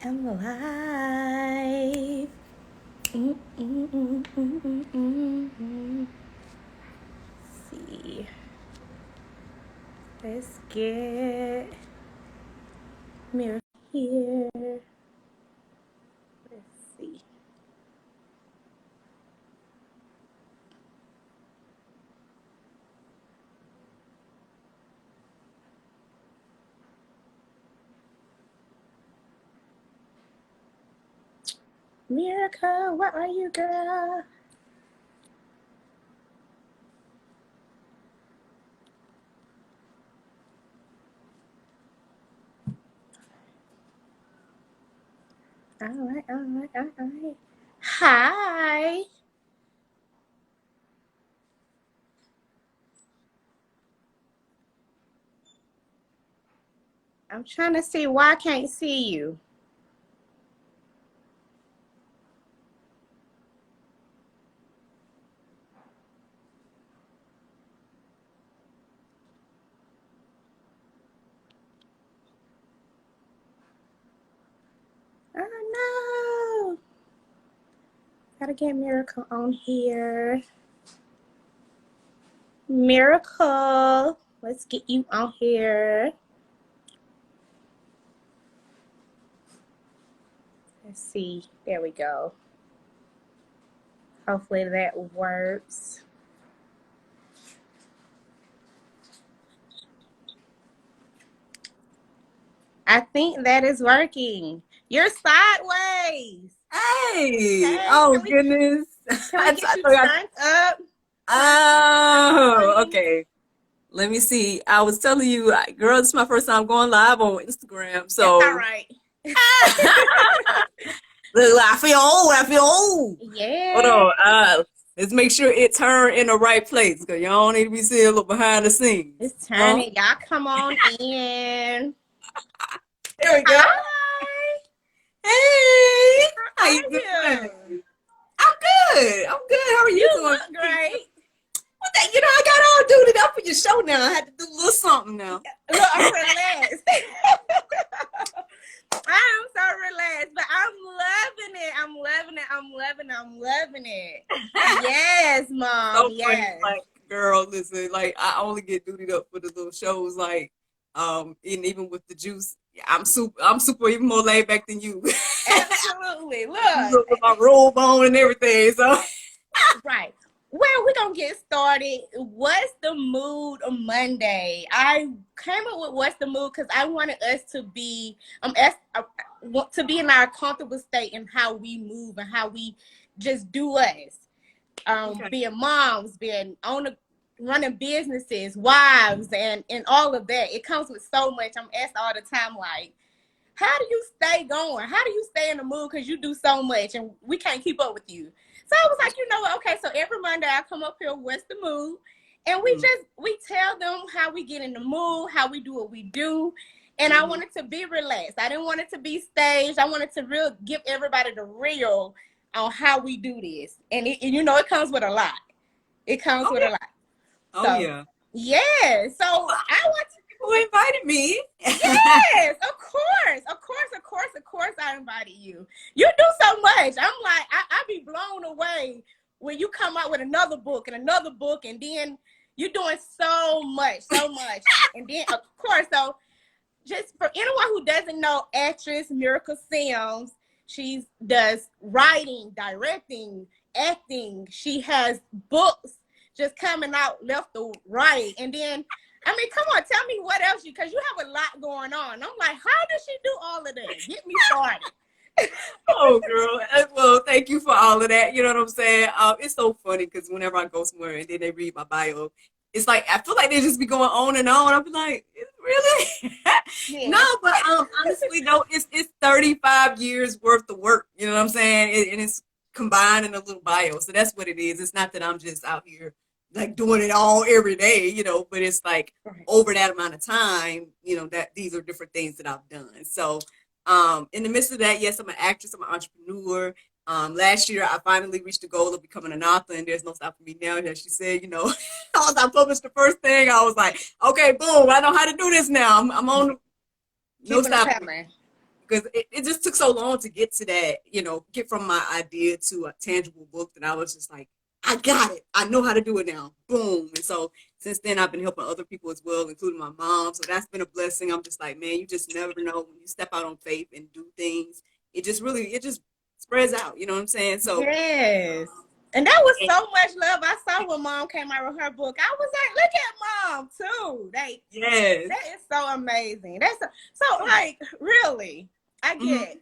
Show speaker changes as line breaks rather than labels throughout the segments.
am alive. Mm, mm, mm, mm, mm, mm, mm. See. Let's get Miracle here. Let's see. Miracle, where are you, girl? All right, all right, all right. Hi. I'm trying to see why I can't see you. Oh no. Gotta get Miracle on here. Miracle. Let's get you on here. Let's see. There we go. Hopefully that works. I think that is working. You're sideways.
Hey,
Hey,
oh
can we
goodness.
can we get you
thought
turned up?
oh,
Honey?
okay. Let me see. I was telling you, girl, this is my first time going live on Instagram.
That's all
So
right.
look, I feel old. I feel old. Hold
Yeah.
on. Let's make sure it turned in the right place because y'all don't need to be seeing a little behind the scenes.
It's
Huh?
turning. Y'all come on in.
There we go.
Hi.
Hey,
How
how
are
you
you?
doing? I'm good. I'm good. How are you
You
doing?
look great.
What that, I got all duty up for your show now. I had to do a little something now.
Look, I'm relaxed. I'm so relaxed, but I'm loving it. I'm loving it. I'm loving it. I'm loving it. Yes, mom.
So funny,
Yes.
like, girl, listen, like, I only get dutied up for the little shows, like, and even with the juice, I'm super even more laid back than you.
Absolutely.
Look,
Look.
with my robe on and everything. So,
Right. Well, we're going to get started. What's the mood on Monday? I came up with what's the mood because I wanted us to be to be in our comfortable state in how we move and how we just do us.
okay.
Being moms, being running businesses, wives, and all of that. It comes with so much. I'm asked all the time, like, how do you stay going? How do you stay in the mood? Because you do so much and we can't keep up with you. So I was like, you know what? Okay, so every Monday I come up here, what's the mood? And
Mm-hmm.
we tell them how we get in the mood, how we do what we do. And I wanted to be relaxed. I didn't want it to be staged. I wanted to give everybody the real on how we do this. And it comes with a lot. It comes
Oh,
with
yeah.
a lot.
Oh,
So
yeah.
yeah. So I want
Who invited me?
Yes, of course, of course, of course, of course. I invited you. You do so much. I'm like, I be blown away when you come out with another book and another book, and then you're doing so much, so much. And then, of course, so just for anyone who doesn't know, actress Miracle Sims, she does writing, directing, acting. She has books just coming out left to right, and then I mean, come on, tell me what else because you have a lot going on. I'm like, how does she do all of that? Get me started.
Oh, girl. Well, thank you for all of that. You know what I'm saying? It's so funny because whenever I go somewhere and then they read my bio, it's like I feel like they just be going on and on. I'll be like, really? No,
Yeah.
but honestly, though, it's 35 years worth of work. You know what I'm saying? And it's combined in a little bio. So that's what it is. It's not that I'm just out here like doing it all every day, but it's like
Right.
over that amount of time, that these are different things that I've done. So in the midst of that, yes, I'm an actress, I'm an entrepreneur. Last year, I finally reached the goal of becoming an author, and there's no stopping me now. As she said, once I published the first thing, I was like, okay, boom, I know how to do this now. I'm on no
Keeping it
stopping me.
coming.
because it just took so long to get to that, get from my idea to a tangible book that I was just like, I got it. I know how to do it now. Boom. And so since then, I've been helping other people as well, including my mom. So that's been a blessing. I'm just like, man, you just never know when you step out on faith and do things. It just spreads out. You know what I'm saying? So
yes. And that was so much love. I saw when mom came out with her book. I was like, look at mom too.
yes.
That is so amazing. So like really, I get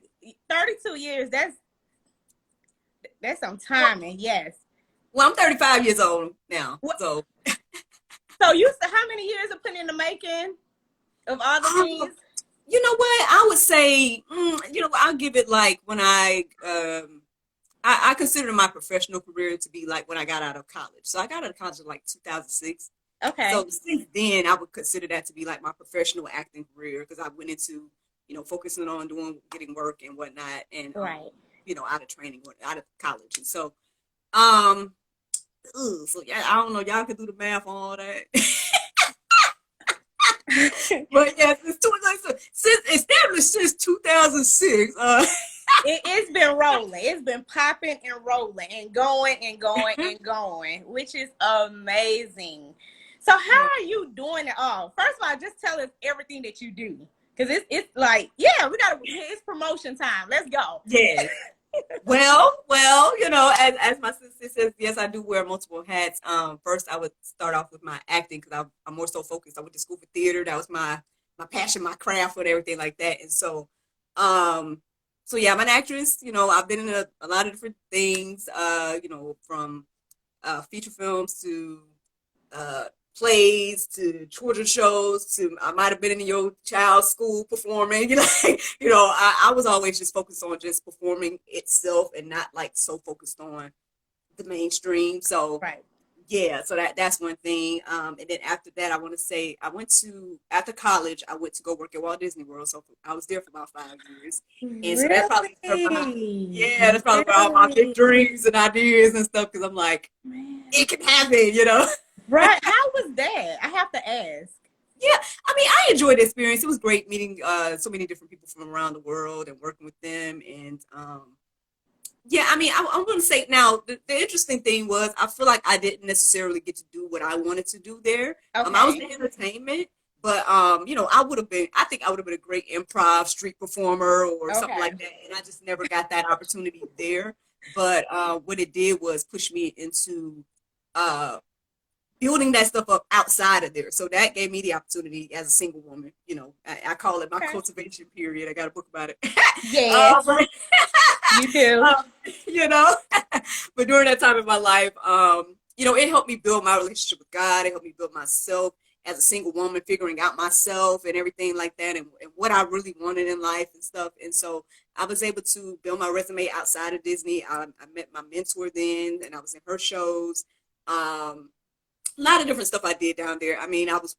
32 years. That's some time, and yes.
Well, I'm 35 years old now. So
how many years of putting in the making of all the things?
You know what? I would say, I'll give it like when I consider my professional career to be like when I got out of college. So I got out of college in like 2006.
Okay.
So since then, I would consider that to be like my professional acting career because I went into, focusing on getting work and whatnot, and
right.
Out of training, out of college, and so, so yeah, I don't know. Y'all can do the math on all that. But yes, since established since 2006.
It's been rolling. It's been popping and rolling and going and going and going, which is amazing. So how are you doing it all? First of all, just tell us everything that you do. Because it's like, yeah, it's promotion time. Let's go.
Yeah. Well, as my sister says, yes, I do wear multiple hats. First, I would start off with my acting because I'm more so focused. I went to school for theater. That was my passion, my craft, and everything like that. And so, yeah, I'm an actress. I've been in a lot of different things. From feature films to plays to children's shows to I might have been in your child's school performing. I was always just focused on just performing itself and not like so focused on the mainstream. So
right.
Yeah, so that's one thing. And then after that, I want to say after college, I went to go work at Walt Disney World. So I was there for about 5 years. And so that's probably that's probably where all my big dreams and ideas and stuff, because I'm like, it can happen.
Right. How was that? I have to ask.
Yeah, I mean, I enjoyed the experience. It was great meeting so many different people from around the world and working with them. And yeah, I mean, I'm going to say now, the interesting thing was I feel like I didn't necessarily get to do what I wanted to do there.
Okay.
I was in entertainment, but I think I would have been a great improv street performer or something like that. And I just never got that opportunity there. But what it did was push me into building that stuff up outside of there. So that gave me the opportunity as a single woman. I call it my cultivation period. I got a book about it.
Yeah. You too.
But during that time in my life, it helped me build my relationship with God. It helped me build myself as a single woman, figuring out myself and everything like that, and what I really wanted in life and stuff. And so I was able to build my resume outside of Disney. I met my mentor then, and I was in her shows. A lot of different stuff I did down there. I mean, I was,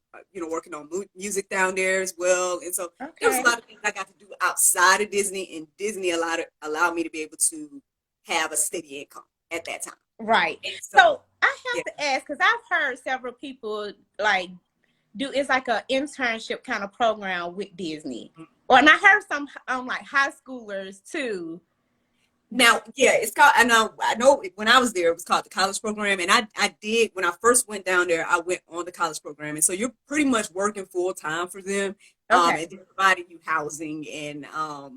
working on music down there as well. And so there was a lot of things I got to do outside of Disney, and Disney allowed me to be able to have a steady income at that time.
Right. So I have to ask, because I've heard several people it's like an internship kind of program with Disney. And I heard some like high schoolers too.
Now, yeah, it's called, I know when I was there, it was called the college program. And I did, when I first went down there, I went on the college program. And so you're pretty much working full time for them. And they're providing you housing. And I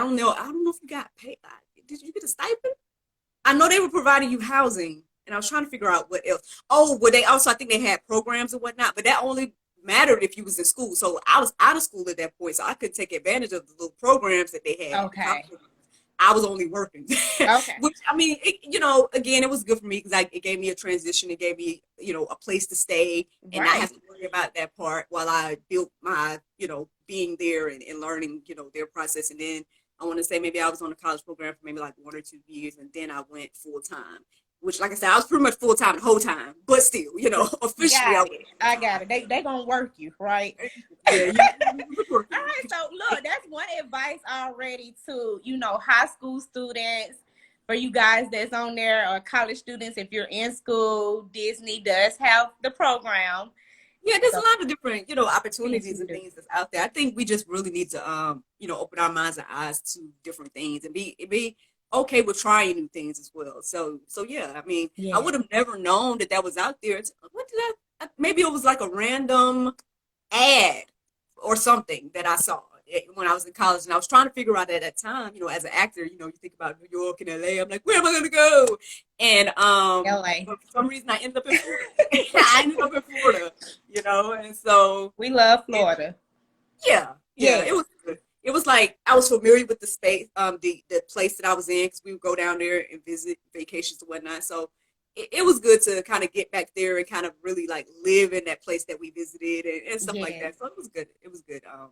don't know if you got paid. Did you get a stipend? I know they were providing you housing. And I was trying to figure out what else. Oh, well, they also, I think they had programs and whatnot, but that only mattered if you was in school. So I was out of school at that point, so I could take advantage of the little programs that they had.
Okay.
I was only working.
Okay.
Which, I mean, again, it was good for me because it gave me a transition. It gave me, a place to stay and not have to worry about that part while I built my, being there and learning, their process. And then I want to say maybe I was on the college program for maybe like 1 or 2 years, and then I went full time. Which, like I said, I was pretty much full time the whole time, but still, officially,
I got it. They gonna work you, right?
Yeah.
All right. So look, that's one advice already to high school students. For you guys that's on there, or college students, if you're in school, Disney does have the program,
Yeah, there's a
So
lot of different,
yes,
opportunities
we
and
do.
things that's out there. I think we just really need to, open our minds and eyes to different things and be okay with trying new things as well. So yeah, I mean, I
Yes.
would have never known that that was out there. What did maybe it was like a random ad or something that I saw when I was in college, and I was trying to figure out at that time, as an actor, you think about New York and LA. I'm like, where am I gonna go? And
LA.
but for some reason, I ended up in Florida. I ended up in Florida, and so
We love
it,
Florida.
yeah, it
Yes.
was good. It was like I was familiar with the space, the place that I was in because we would go down there and visit vacations and whatnot. So it was good to kind of get back there and kind of really like live in that place that we visited and stuff like
Yes.
that. So it was good. It was good. Place.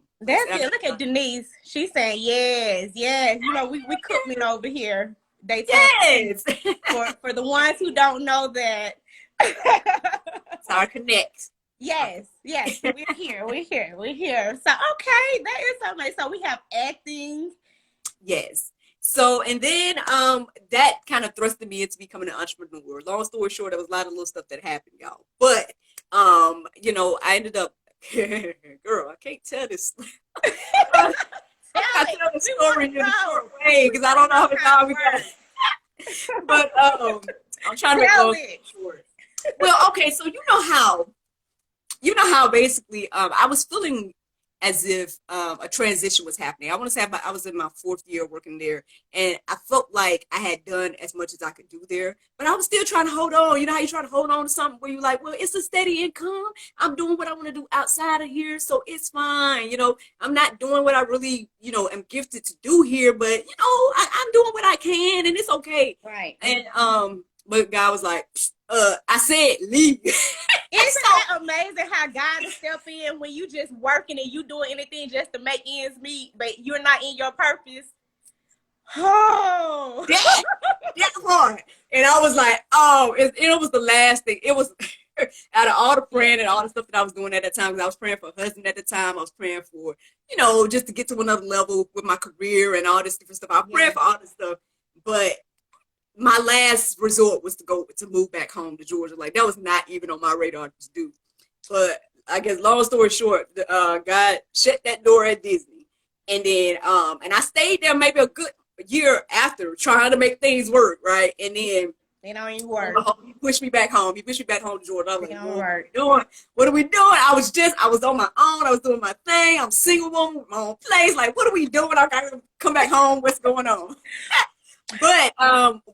That's it. Look at Denise. She's saying yes, yes. We cookman over here. Daytona.
Yes.
For the ones who don't know that.
It's our connect.
Yes, yes. So we're here. We're here. We're here. So okay, that is something. So we have acting.
Yes. So and then that kind of thrusted me into becoming an entrepreneur. Long story short, there was a lot of little stuff that happened, y'all. But I ended up girl, I can't tell this. I tell the story in a short way because I don't know how much time we got. But I'm trying to make it short. Well, okay, so you know how basically I was feeling as if a transition was happening. I want to say I was in my 4th year working there, and I felt like I had done as much as I could do there, but I was still trying to hold on. You know how you try to hold on to something where you're like, well, it's a steady income. I'm doing what I want to do outside of here, so it's fine. I'm not doing what I really, am gifted to do here, but I'm doing what I can, and it's okay.
Right.
And but God was like, I said leave.
Isn't that amazing how God will step in when you just working and you doing anything just to make ends meet, but you're not in your purpose? Oh,
that part. And I was like, oh, it was the last thing. It was out of all the praying and all the stuff that I was doing at that time, because I was praying for a husband at the time. I was praying for, just to get to another level with my career and all this different stuff. I was praying for all this stuff. But my last resort was to move back home to Georgia. Like that was not even on my radar to do. But I guess long story short, God shut that door at Disney, and then and I stayed there maybe a good year after trying to make things work, right? And then
they don't even work.
He pushed me back home. He pushed me back home to Georgia. I was like, what
are
we doing? What are we doing? I was on my own. I was doing my thing. I'm single woman with my own place. Like, what are we doing? I gotta come back home. What's going on? But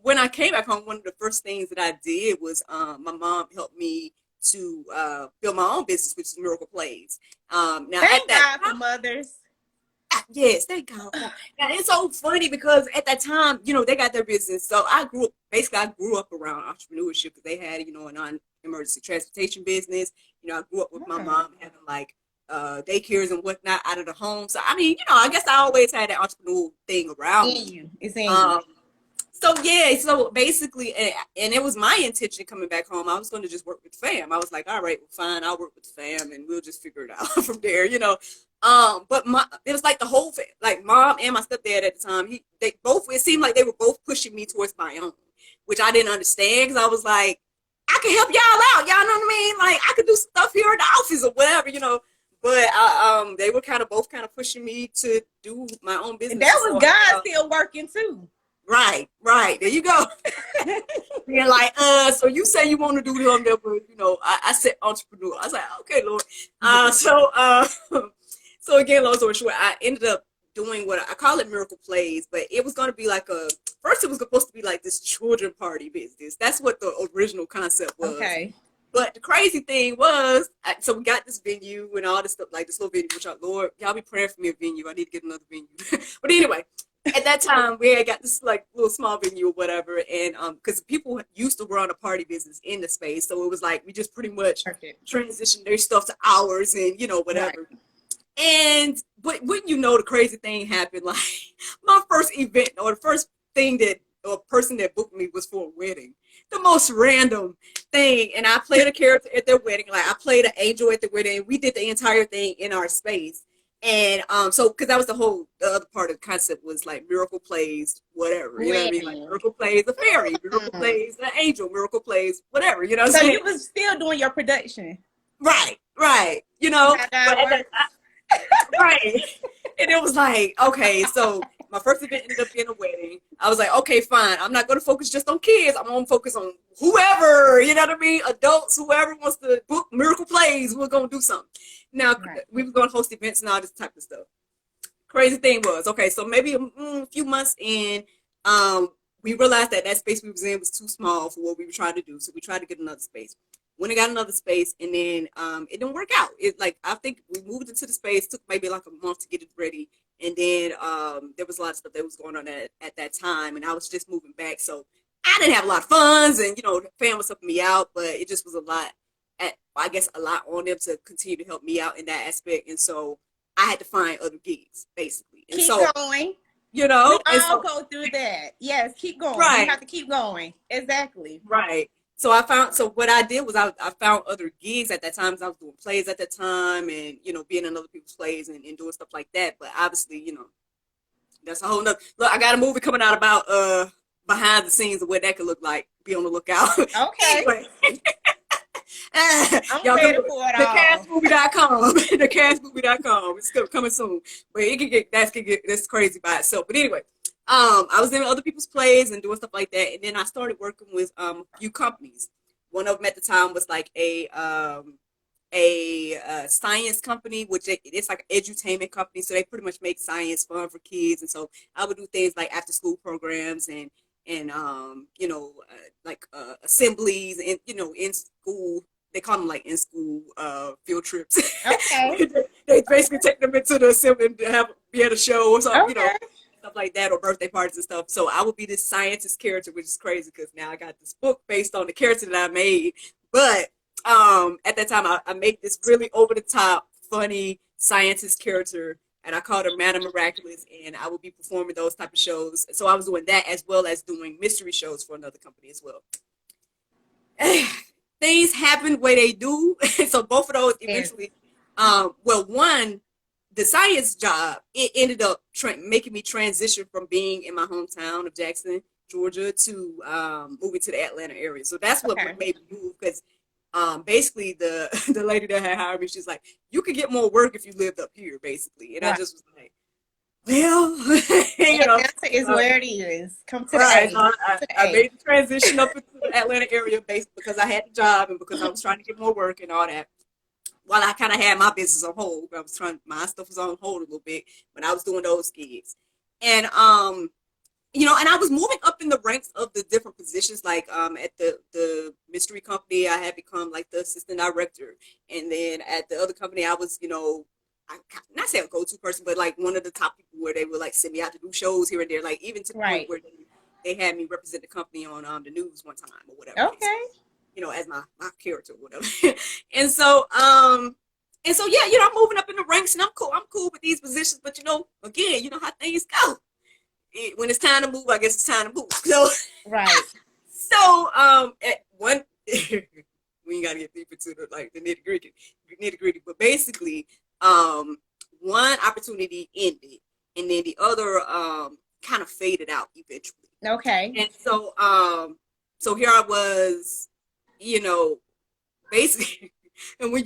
when I came back home, one of the first things that I did was my mom helped me to build my own business, which is Miracle Plays.
Now, thank God for mothers.
Yes, thank God. Now, it's so funny because at that time, they got their business. So I grew up around entrepreneurship because they had, a non-emergency transportation business. I grew up with my mom having like daycares and whatnot out of the home. So, I mean, I guess I always had that entrepreneurial thing around me.
It's in you.
So basically, and it was my intention coming back home. I was going to just work with fam. I was like, all right, well, fine, I'll work with fam, and we'll just figure it out from there, But it was like the whole thing, like mom and my stepdad at the time. It seemed like they were both pushing me towards my own, which I didn't understand because I was like, I can help y'all out, y'all know what I mean? Like I could do stuff here in the office or whatever, But they were both pushing me to do my own business.
And that was God still working too.
Right. There you go. They're like, so you say you want to do them, but I said entrepreneur. I was like, okay, Lord. So again, long story short, I ended up doing what I call it Miracle Plays, but it was going to be like first it was supposed to be like this children party business. That's what the original concept was. Okay. But the crazy thing was, so we got this venue and all this stuff, like this little venue, which Lord, y'all be praying for me a venue. I need to get another venue. But anyway, at that time we had got this like little small venue or whatever, and because people used to run a party business in the space, so it was like we just pretty much transitioned their stuff to ours and whatever. Right. And but when the crazy thing happened, like my first event or the first thing or person that booked me was for a wedding. The most random thing, and I played a character at their wedding. Like I played an angel at the wedding. We did the entire thing in our space. And so because that was the other part of the concept was like Miracle Plays whatever, you know what I mean? Like Miracle Plays a fairy, Miracle Plays an angel, Miracle Plays whatever, you know what I'm saying?
So you was still doing your production.
Right. right, you know,
How
but
that
at that
works.
right. And it was like, okay, so my first event ended up being a wedding. I was like, okay, fine. I'm not going to focus just on kids. I'm going to focus on whoever, you know what I mean? Adults, whoever wants to book Miracle Plays, we're going to do something. Now,
Right.
we were going to host events and all this type of stuff. Crazy thing was, okay, so maybe a few months in, we realized that that space we was in was too small for what we were trying to do. So we tried to get another space. When I got another space, and then it didn't work out. It like I think we moved into the space, took maybe like a month to get it ready, and then there was a lot of stuff that was going on at that time, and I was just moving back, so I didn't have a lot of funds, and the fam was helping me out, but it just was a lot. I guess a lot on them to continue to help me out in that aspect, and so I had to find other gigs basically, and
Keep
so
going.
and
We all
so
go through that. Yes, keep going. You
right.
have to keep going. Exactly.
Right. So what I did was I found other gigs at that time because I was doing plays at that time and, being in other people's plays and doing stuff like that. But obviously, that's a whole nother, look, I got a movie coming out about, behind the scenes of what that could look like. Be on the lookout.
Okay.
Anyway.
I'm
Y'all
ready
come,
for it all.
thecastmovie.com. Thecastmovie.com. It's coming soon. But it that's crazy by itself. But anyway, I was in other people's plays and doing stuff like that, and then I started working with a few companies. One of them at the time was like a science company, which it's like an edutainment company. So they pretty much make science fun for kids, and so I would do things like after school programs and like assemblies and in school. They call them like in school field trips.
Okay.
They basically take them into the assembly and be at a show or something,
Okay.
stuff like that, or birthday parties and stuff. So I would be this scientist character, which is crazy because now I got this book based on the character that I made. But at that time, I made this really over the top, funny scientist character, and I called her Madam Miraculous, and I would be performing those type of shows. So I was doing that as well as doing mystery shows for another company as well. Things happen the way they do. So both of those eventually, one, the science job, it ended up making me transition from being in my hometown of Jackson, Georgia, to moving to the Atlanta area. So that's what made me move, because basically the lady that had hired me, she's like, you could get more work if you lived up here, basically. And I just was like, well,
Atlanta is where it is. Come to the A.
So I made the transition up into the Atlanta area based because I had the job and because I was trying to get more work and all that. While I kind of had my business on hold, my stuff was on hold a little bit when I was doing those gigs. And and I was moving up in the ranks of the different positions. Like at the mystery company, I had become like the assistant director, and then at the other company, I was I not say a go-to person, but like one of the top people where they would like send me out to do shows here and there, like even to the point where they had me represent the company on the news one time or whatever.
Okay.
As my character or whatever. and so yeah, I'm moving up in the ranks and I'm cool with these positions, but again, you know how things go. When it's time to move, I guess it's time to move. So So at one we ain't gotta get deep into the nitty gritty, but basically one opportunity ended and then the other kind of faded out eventually.
Okay.
And so here I was, basically, and when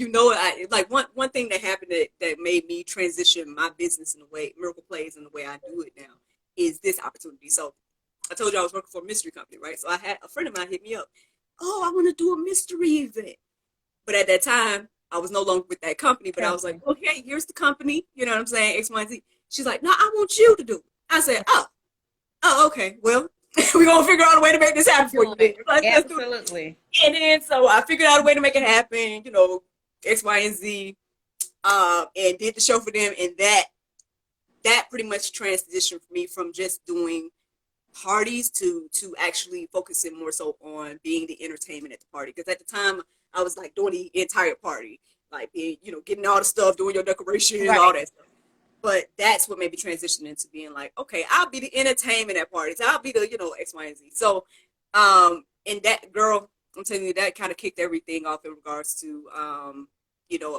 one thing that happened that made me transition my business in the way Miracle Plays in the way I do it now is this opportunity. So I told you I was working for a mystery company, right? So I had a friend of mine hit me up. Oh, I want to do a mystery event. But at that time, I was no longer with that company, but I was like, okay, here's the company. You know what I'm saying? X, Y, Z. She's like, no, I want you to do it. I said, oh, okay. Well, we're going to figure out a way to make this happen for you then.
Absolutely.
And then so I figured out a way to make it happen, X, Y, and Z, and did the show for them. And that pretty much transitioned for me from just doing parties to actually focusing more so on being the entertainment at the party. Because at the time, I was like doing the entire party, like being, getting all the stuff, doing your decoration and all that stuff. But that's what made me transition into being like, okay, I'll be the entertainment at parties. I'll be the, X, Y, and Z. So, and that girl, I'm telling you, that kind of kicked everything off in regards to,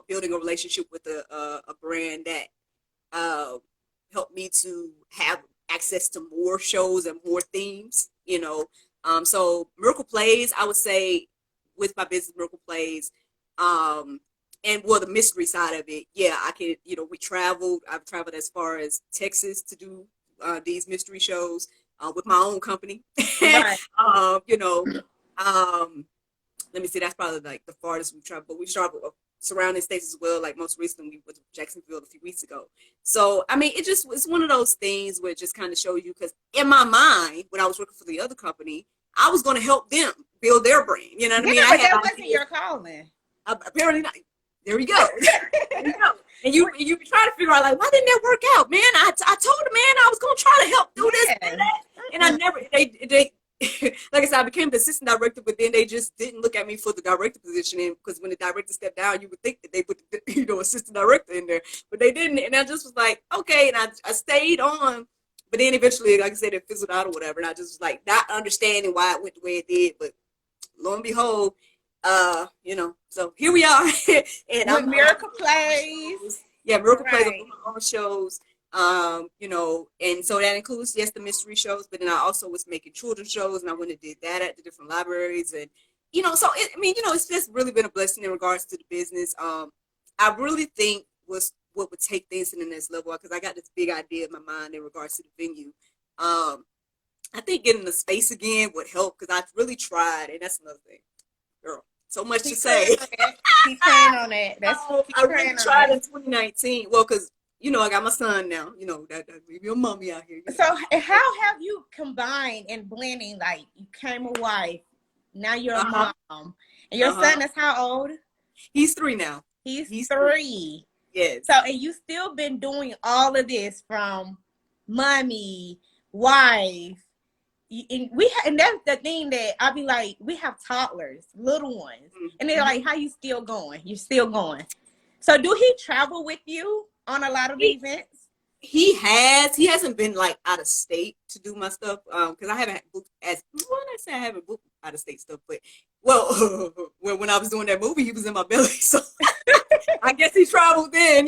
building a relationship with a brand that helped me to have access to more shows and more themes, So Miracle Plays, I would say, with my business Miracle Plays, and well, the mystery side of it, yeah, I can, we traveled. I've traveled as far as Texas to do these mystery shows with my own company.
Right.
You know, let me see, that's probably like the farthest we've traveled, but we've traveled surrounding states as well. Like most recently, we went to Jacksonville a few weeks ago. So, I mean, it's one of those things where it just kind of shows you, because in my mind, when I was working for the other company, I was going to help them build their brand. You know what I mean?
But that wasn't your calling.
Apparently not. There we go. There you go. And you try to figure out, like, why didn't that work out, man? I told the man I was going to try to help do this and that. And I never, they like I said, I became the assistant director, but then they just didn't look at me for the director position. And because when the director stepped down, you would think that they put assistant director in there, but they didn't. And I just was like, okay. And I stayed on, but then eventually, like I said, it fizzled out or whatever. And I just was like, not understanding why it went the way it did. But lo and behold, so here we are. And
with Miracle Plays.
Yeah, Miracle Plays on shows. And so that includes, yes, the mystery shows, but then I also was making children's shows, and I went and did that at the different libraries. And, so it's just really been a blessing in regards to the business. I really think what would take things to the next level, because I got this big idea in my mind in regards to the venue. I think getting the space again would help, because I've really tried, and that's another thing. Girl, so much to say.
Keep praying on it.
I really tried in 2019. Well, because I got my son now. That leave your mommy out here.
So how have you combined and blending? Like, you became a wife, now you're a mom, and your son is how old?
He's 3 now.
He's 3.
Yes.
So, and you still been doing all of this from mommy, wife. And that's the thing that I be like, we have toddlers, little ones, and they're like, how you still going? You're still going. So do he travel with you on a lot of events?
He hasn't been like out of state to do my stuff, because I haven't booked I haven't booked out of state stuff, but when I was doing that movie, he was in my belly, so I guess he traveled then,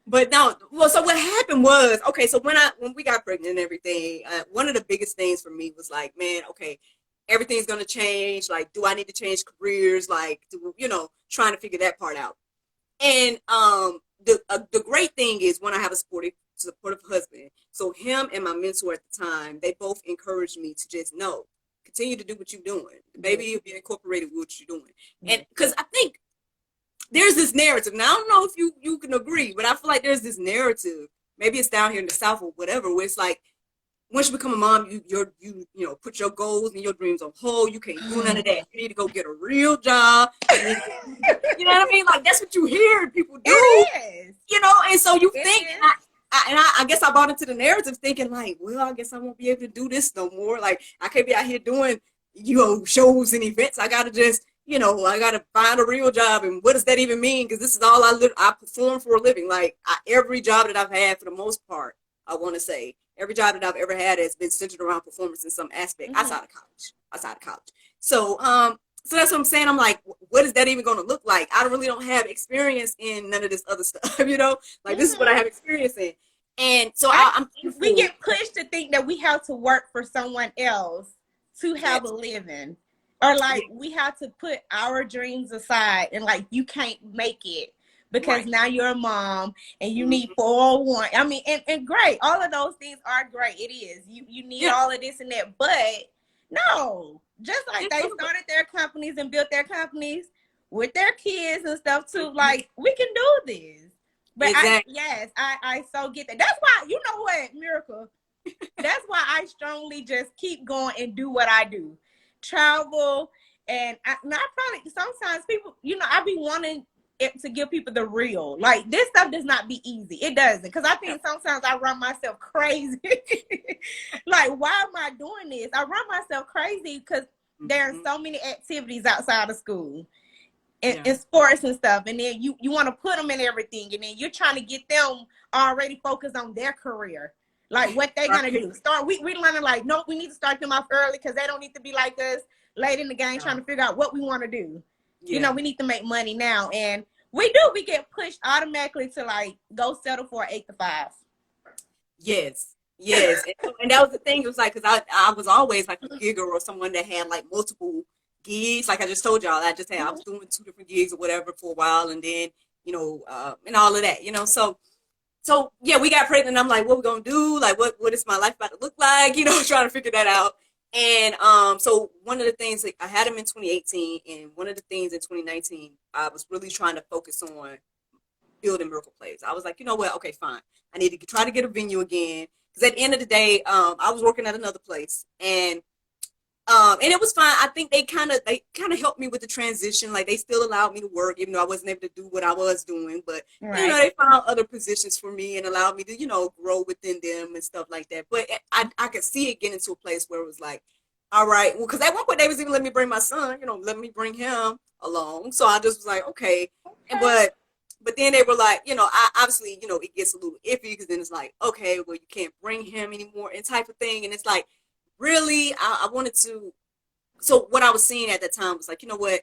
But no, well, so what happened was, okay, so when we got pregnant and everything, one of the biggest things for me was like, man, okay, everything's going to change. Like, do I need to change careers? Like, trying to figure that part out. And the great thing is, when I have a supportive husband, so him and my mentor at the time, they both encouraged me to just continue to do what you're doing. The baby will be incorporated with what you're doing. And because I think there's this narrative, and I don't know if you can agree, but I feel like there's this narrative, maybe it's down here in the South or whatever, where it's like, once you become a mom, you put your goals and your dreams on hold. You can't do none of that. You need to go get a real job. You know what I mean? Like, that's what you hear people do.
It is.
And so you think, and I guess I bought into the narrative thinking like, well, I guess I won't be able to do this no more. Like, I can't be out here doing, shows and events. I got to just, I got to find a real job. And what does that even mean? Because this is all I perform for a living. Like, every job that I've had, for the most part, I want to say, every job that I've ever had has been centered around performance in some aspect outside of college. So that's what I'm saying. I'm like, what is that even going to look like? I really don't have experience in none of this other stuff, Like, this is what I have experience in. And so
we get pushed to think that we have to work for someone else to have a living. Or like, we have to put our dreams aside, and like, you can't make it because now you're a mom and you need 401. I mean, and great. All of those things are great. It is. You need all of this and that. But no, just like they started their companies and built their companies with their kids and stuff too. Like, we can do this. But I so get that. That's why, you know what, Miracle? That's why I strongly just keep going and do what I do. Travel, and I probably sometimes people, I be wanting it to give people the real. Like, this stuff does not be easy. It doesn't, because I think sometimes I run myself crazy. Like, why am I doing this? I run myself crazy because there are so many activities outside of school and sports and stuff, and then you want to put them in everything, and then you're trying to get them already focused on their career. Like, what they're going to do. We learning, like, no, we need to start them off early because they don't need to be like us late in the game trying to figure out what we want to do. Yeah. We need to make money now. And we get pushed automatically to, like, go settle for an 8 to 5.
Yes. And that was the thing. It was like, because I was always like a gigger or someone that had like multiple gigs. Like I just told y'all, I was doing 2 different gigs or whatever for a while, and then and all of that, So yeah, we got pregnant. And I'm like, what we gonna do? Like, what is my life about to look like? Trying to figure that out. And so one of the things, like, I had him in 2018, and one of the things in 2019, I was really trying to focus on building Miracle Plays. I was like, you know what? Okay, fine. I need to try to get a venue again, because at the end of the day, I was working at another place, and it was fine. I think they kind of helped me with the transition. Like, they still allowed me to work, even though I wasn't able to do what I was doing. But they found other positions for me and allowed me to grow within them and stuff like that. But I could see it getting to a place where it was like, all right, well, because at one point they was even letting me bring my son, let me bring him along. So I just was like, okay. But then they were like, I obviously, it gets a little iffy, because then it's like, okay, well, you can't bring him anymore and type of thing. And it's like, really, I wanted to. So what I was seeing at that time was like, you know what?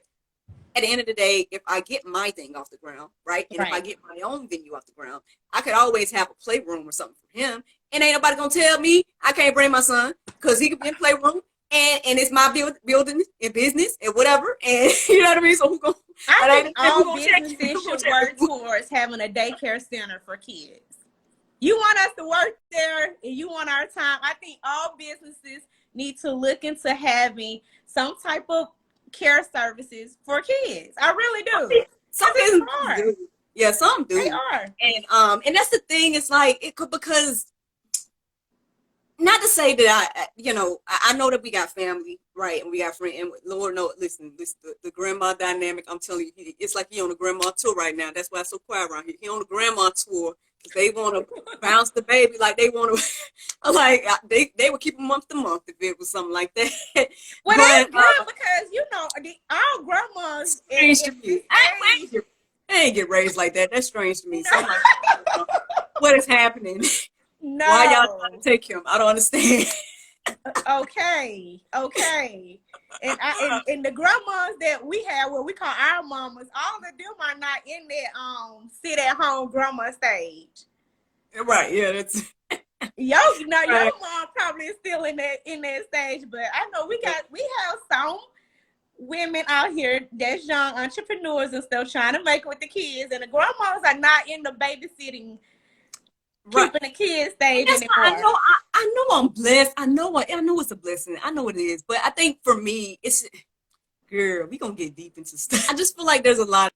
At the end of the day, if I get my thing off the ground, right, and if I get my own venue off the ground, I could always have a playroom or something for him, and ain't nobody gonna tell me I can't bring my son, because he could be in playroom, and it's my building and business and whatever, and you know what I mean. So who gonna?
I think all businesses should work towards having a daycare center for kids. You want us to work there, and you want our time. I think all businesses need to look into having some type of care services for kids. I really do.
Some businesses do. Yeah, some do.
They are.
And that's the thing. It's like, it could, because, not to say that I know that we got family, right, and we got friends, and Lord knows, listen, the grandma dynamic, I'm telling you, it's like he on a grandma tour right now. That's why it's so quiet around here. He on a grandma tour, because they want to bounce the baby, like they want to, like, they would keep him month to month if it was something like that.
Well, that's good, because our grandmas,
strange to me. I ain't get raised like that. That's strange to me. So I'm like, what is happening?
No.
Why y'all trying to take him? I don't understand.
Okay. And the grandmas that we have, what we call our mamas, all of them are not in that sit at home grandma stage.
Right, yeah, that's
Your mom probably is still in that stage, but I know we have some women out here that's young entrepreneurs and stuff trying to make it with the kids, and the grandmas are not in the babysitting, keeping the kids stage anymore.
I know I'm blessed. I know it's a blessing. I know it is. But I think for me, it's, girl, we gonna get deep into stuff. I just feel like there's a lot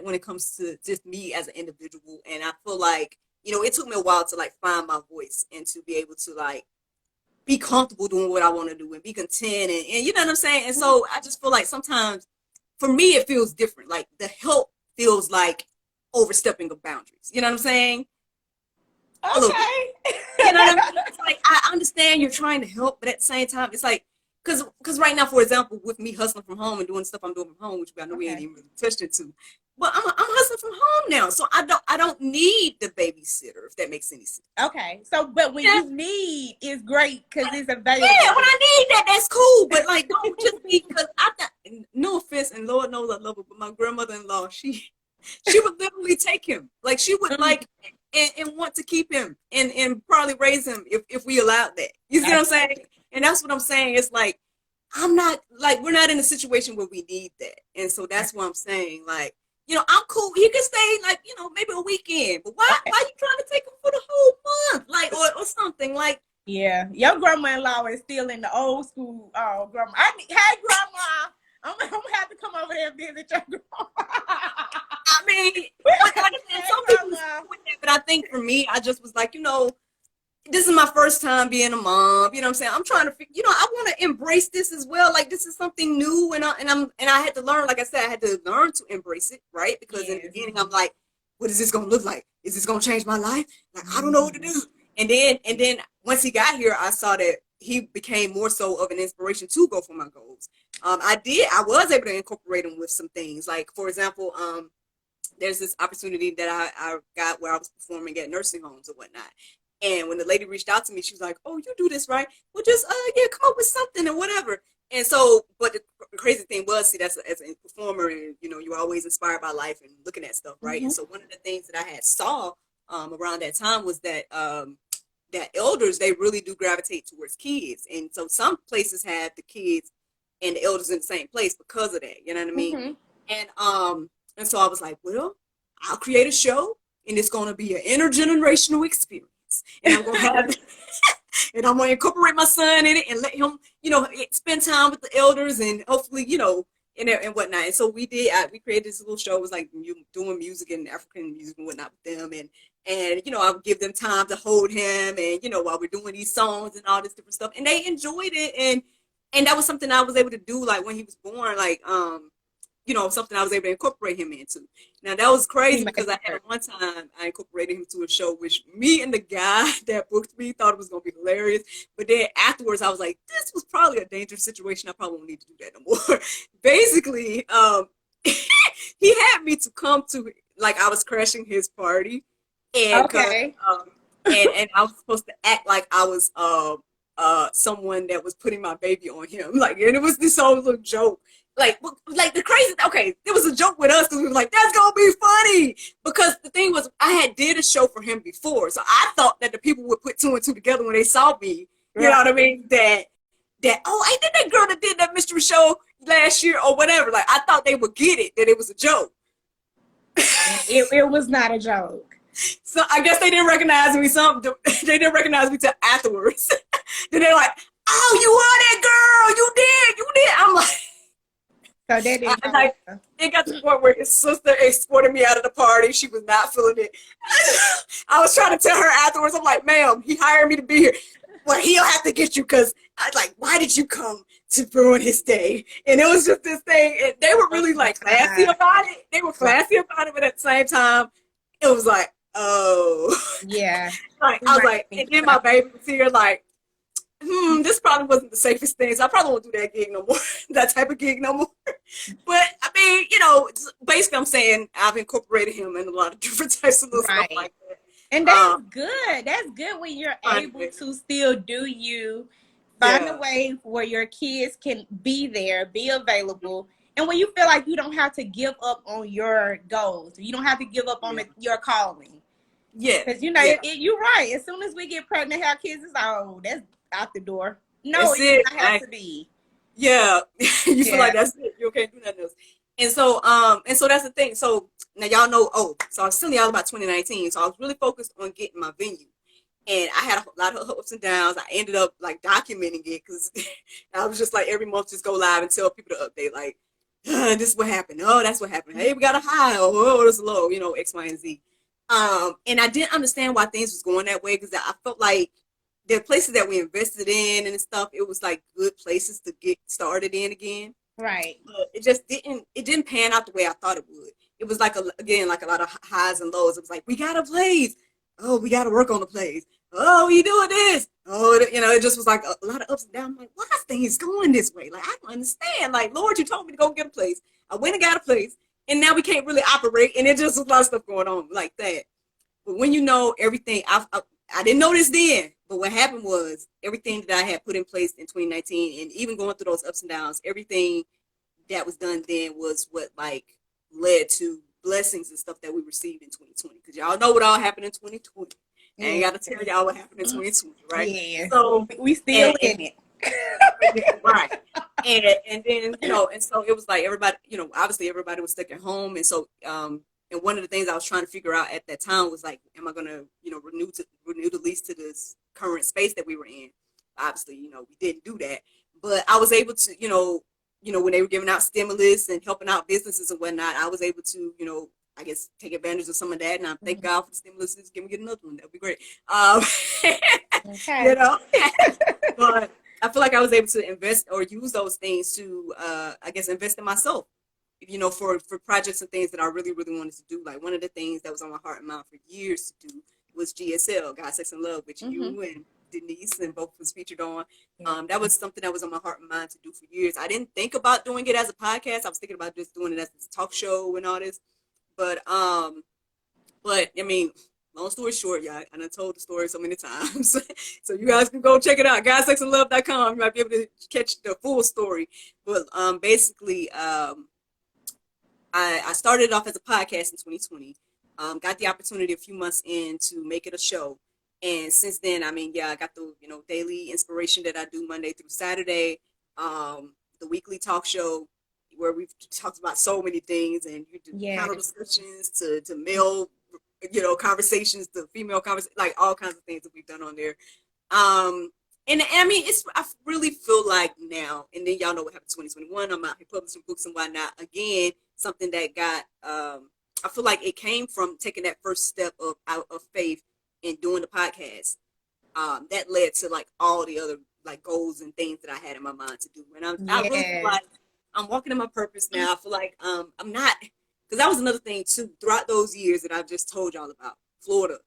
when it comes to just me as an individual, and I feel like, it took me a while to, like, find my voice and to be able to, like, be comfortable doing what I want to do and be content, and you know what I'm saying. And so I just feel like sometimes for me it feels different. Like, the help feels like overstepping of boundaries. You know what I'm saying?
Okay.
You know what I mean? It's like, I understand you're trying to help, but at the same time, it's like, because right now, for example, with me hustling from home and doing stuff I'm doing from home, which I know we ain't even really touched into, but I'm hustling from home now, so I don't need the babysitter, if that makes any sense.
Okay, so but when you need, it's great because it's available.
Yeah, when I need that, that's cool. But, like, don't just be, because no offense, and Lord knows I love her, but my grandmother-in-law, she would literally take him. Like, she would like and want to keep him and probably raise him if we allowed that. You see what I'm saying? And that's what I'm saying. It's like, I'm not, like, we're not in a situation where we need that. And so that's what I'm saying. Like, I'm cool. He can stay, like, maybe a weekend. But why you trying to take him for the whole month? Like, or something like.
Yeah, your grandma-in-law is still in the old school. Oh, grandma. Hey, grandma. I'm gonna have to come over there and visit your grandma.
I mean, like I said, some people with that, but I think for me, I just was like, this is my first time being a mom. You know what I'm saying? I'm trying to, I want to embrace this as well. Like, this is something new, and I had to learn. Like I said, I had to learn to embrace it, right? Because in the beginning, I'm like, what is this gonna look like? Is this gonna change my life? Like, I don't know what to do. And then once he got here, I saw that he became more so of an inspiration to go for my goals. I was able to incorporate him with some things. Like, for example, there's this opportunity that I got where I was performing at nursing homes and whatnot. And when the lady reached out to me, she was like, "Oh, you do this, right? Well, just come up with something and whatever." And so, but the crazy thing was, see, that's as a performer, and you're always inspired by life and looking at stuff, right? And so, one of the things that I had saw around that time was that that elders, they really do gravitate towards kids, and so some places have the kids and the elders in the same place because of that. You know what I mean?
Mm-hmm.
And so I was like, well, I'll create a show, and it's gonna be an intergenerational experience, and I'm gonna have. And I'm gonna incorporate my son in it and let him, spend time with the elders and hopefully, and whatnot. And so we did. We created this little show. It was like doing music and African music and whatnot with them, and I would give them time to hold him, and while we're doing these songs and all this different stuff, and they enjoyed it, and that was something I was able to do, like when he was born, like something I was able to incorporate him into. Now that was crazy because I had one time I incorporated him to a show which me and the guy that booked me thought it was gonna be hilarious. But then afterwards I was like, this was probably a dangerous situation. I probably won't need to do that no more. Basically, he had me to come to, like, I was crashing his party, and
Okay.
and I was supposed to act like I was someone that was putting my baby on him, like, and it was this whole little joke. Like the crazy, okay, there was a joke with us because we were like, that's gonna be funny, because the thing was, I had did a show for him before, so I thought that the people would put two and two together when they saw me. You know what I mean? That oh, I did that girl that did that mystery show last year or whatever. Like, I thought they would get it, that it was a joke.
It was not a joke.
So I guess they didn't recognize me. They didn't recognize me till afterwards. Then they're like, oh, you are that girl. You did. I'm like.
So that didn't
like, it got to the point where his sister escorted me out of the party. She was not feeling it. I was trying to tell her afterwards. I'm like, ma'am, he hired me to be here. Well, he'll have to get you, because I was like, why did you come to ruin his day? And it was just this thing. And they were really like classy about it. They were classy about it, but at the same time, it was like, oh.
Yeah.
Like, I was like, and then my baby was here, like, this probably wasn't the safest thing, so I probably won't do that gig no more, that type of gig no more. But I mean, basically I'm saying I've incorporated him in a lot of different types of little stuff like that.
And that's good. That's good when you're able to still do you, find a way where your kids can be there, be available. And when you feel like you don't have to give up on your goals, you don't have to give up on your calling.
Yeah.
Because, you're right. As soon as we get pregnant, have kids, it's that's out the door. No, it doesn't have to be.
Yeah. You feel like that's it. You can't do nothing else. And so that's the thing. So now y'all know, so I was telling y'all about 2019. So I was really focused on getting my venue. And I had a lot of ups and downs. I ended up like documenting it, because I was just like, every month just go live and tell people to update, like, this is what happened. Oh, that's what happened. Hey, we got a high. Oh, it's low, X, Y, and Z. And I didn't understand why things was going that way, because I felt like the places that we invested in and stuff, it was like good places to get started in again.
Right.
But it didn't pan out the way I thought it would. It was like, like a lot of highs and lows. It was like, we got a place. Oh, we got to work on the plays. Oh, we doing this. Oh, it just was like a lot of ups and downs. I'm like, why are things going this way? Like, I don't understand. Like, Lord, you told me to go get a place. I went and got a place, and now we can't really operate. And it just was a lot of stuff going on like that. But when everything, I didn't know this then, but what happened was everything that I had put in place in 2019, and even going through those ups and downs, everything that was done then was what like led to blessings and stuff that we received in 2020. Because y'all know what all happened in 2020. I ain't got to tell y'all what happened in 2020, right?
Yeah.
So
we still in it.
Right. And then, and so it was like everybody, obviously everybody was stuck at home. And so, and one of the things I was trying to figure out at that time was like, am I going to, renew the lease to this current space that we were in? Obviously, we didn't do that, but I was able to, when they were giving out stimulus and helping out businesses and whatnot, I was able to, I guess, take advantage of some of that. And I thank God for the stimulus. Can we get another one? That'd be great.
Okay.
But I feel like I was able to invest or use those things to, I guess, invest in myself, for projects and things that I really, really wanted to do. Like, one of the things that was on my heart and mind for years to do was GSL, God, Sex, and Love, which you and Denise and both was featured on. That was something that was on my heart and mind to do for years. I didn't think about doing it as a podcast. I was thinking about just doing it as a talk show and all this. But I mean, long story short, y'all, I done told the story so many times. So you guys can go check it out, GodSexAndLove.com. You might be able to catch the full story. But basically, I started off as a podcast in 2020. Got the opportunity a few months in to make it a show. And since then, I mean, I got the, daily inspiration that I do Monday through Saturday. the weekly talk show where we've talked about so many things, and you do panel
Yes.
discussions to male, conversations to female conversations, like all kinds of things that we've done on there. And I mean, I really feel like now, and then y'all know what happened in 2021. I'm out here publishing books and whatnot. Again, something that got, I feel like it came from taking that first step out of faith and doing the podcast. That led to like all the other like goals and things that I had in my mind to do. And I really feel
Yes.
like I'm walking in my purpose now. I feel like I'm not, because that was another thing too. Throughout those years that I've just told y'all about, Florida,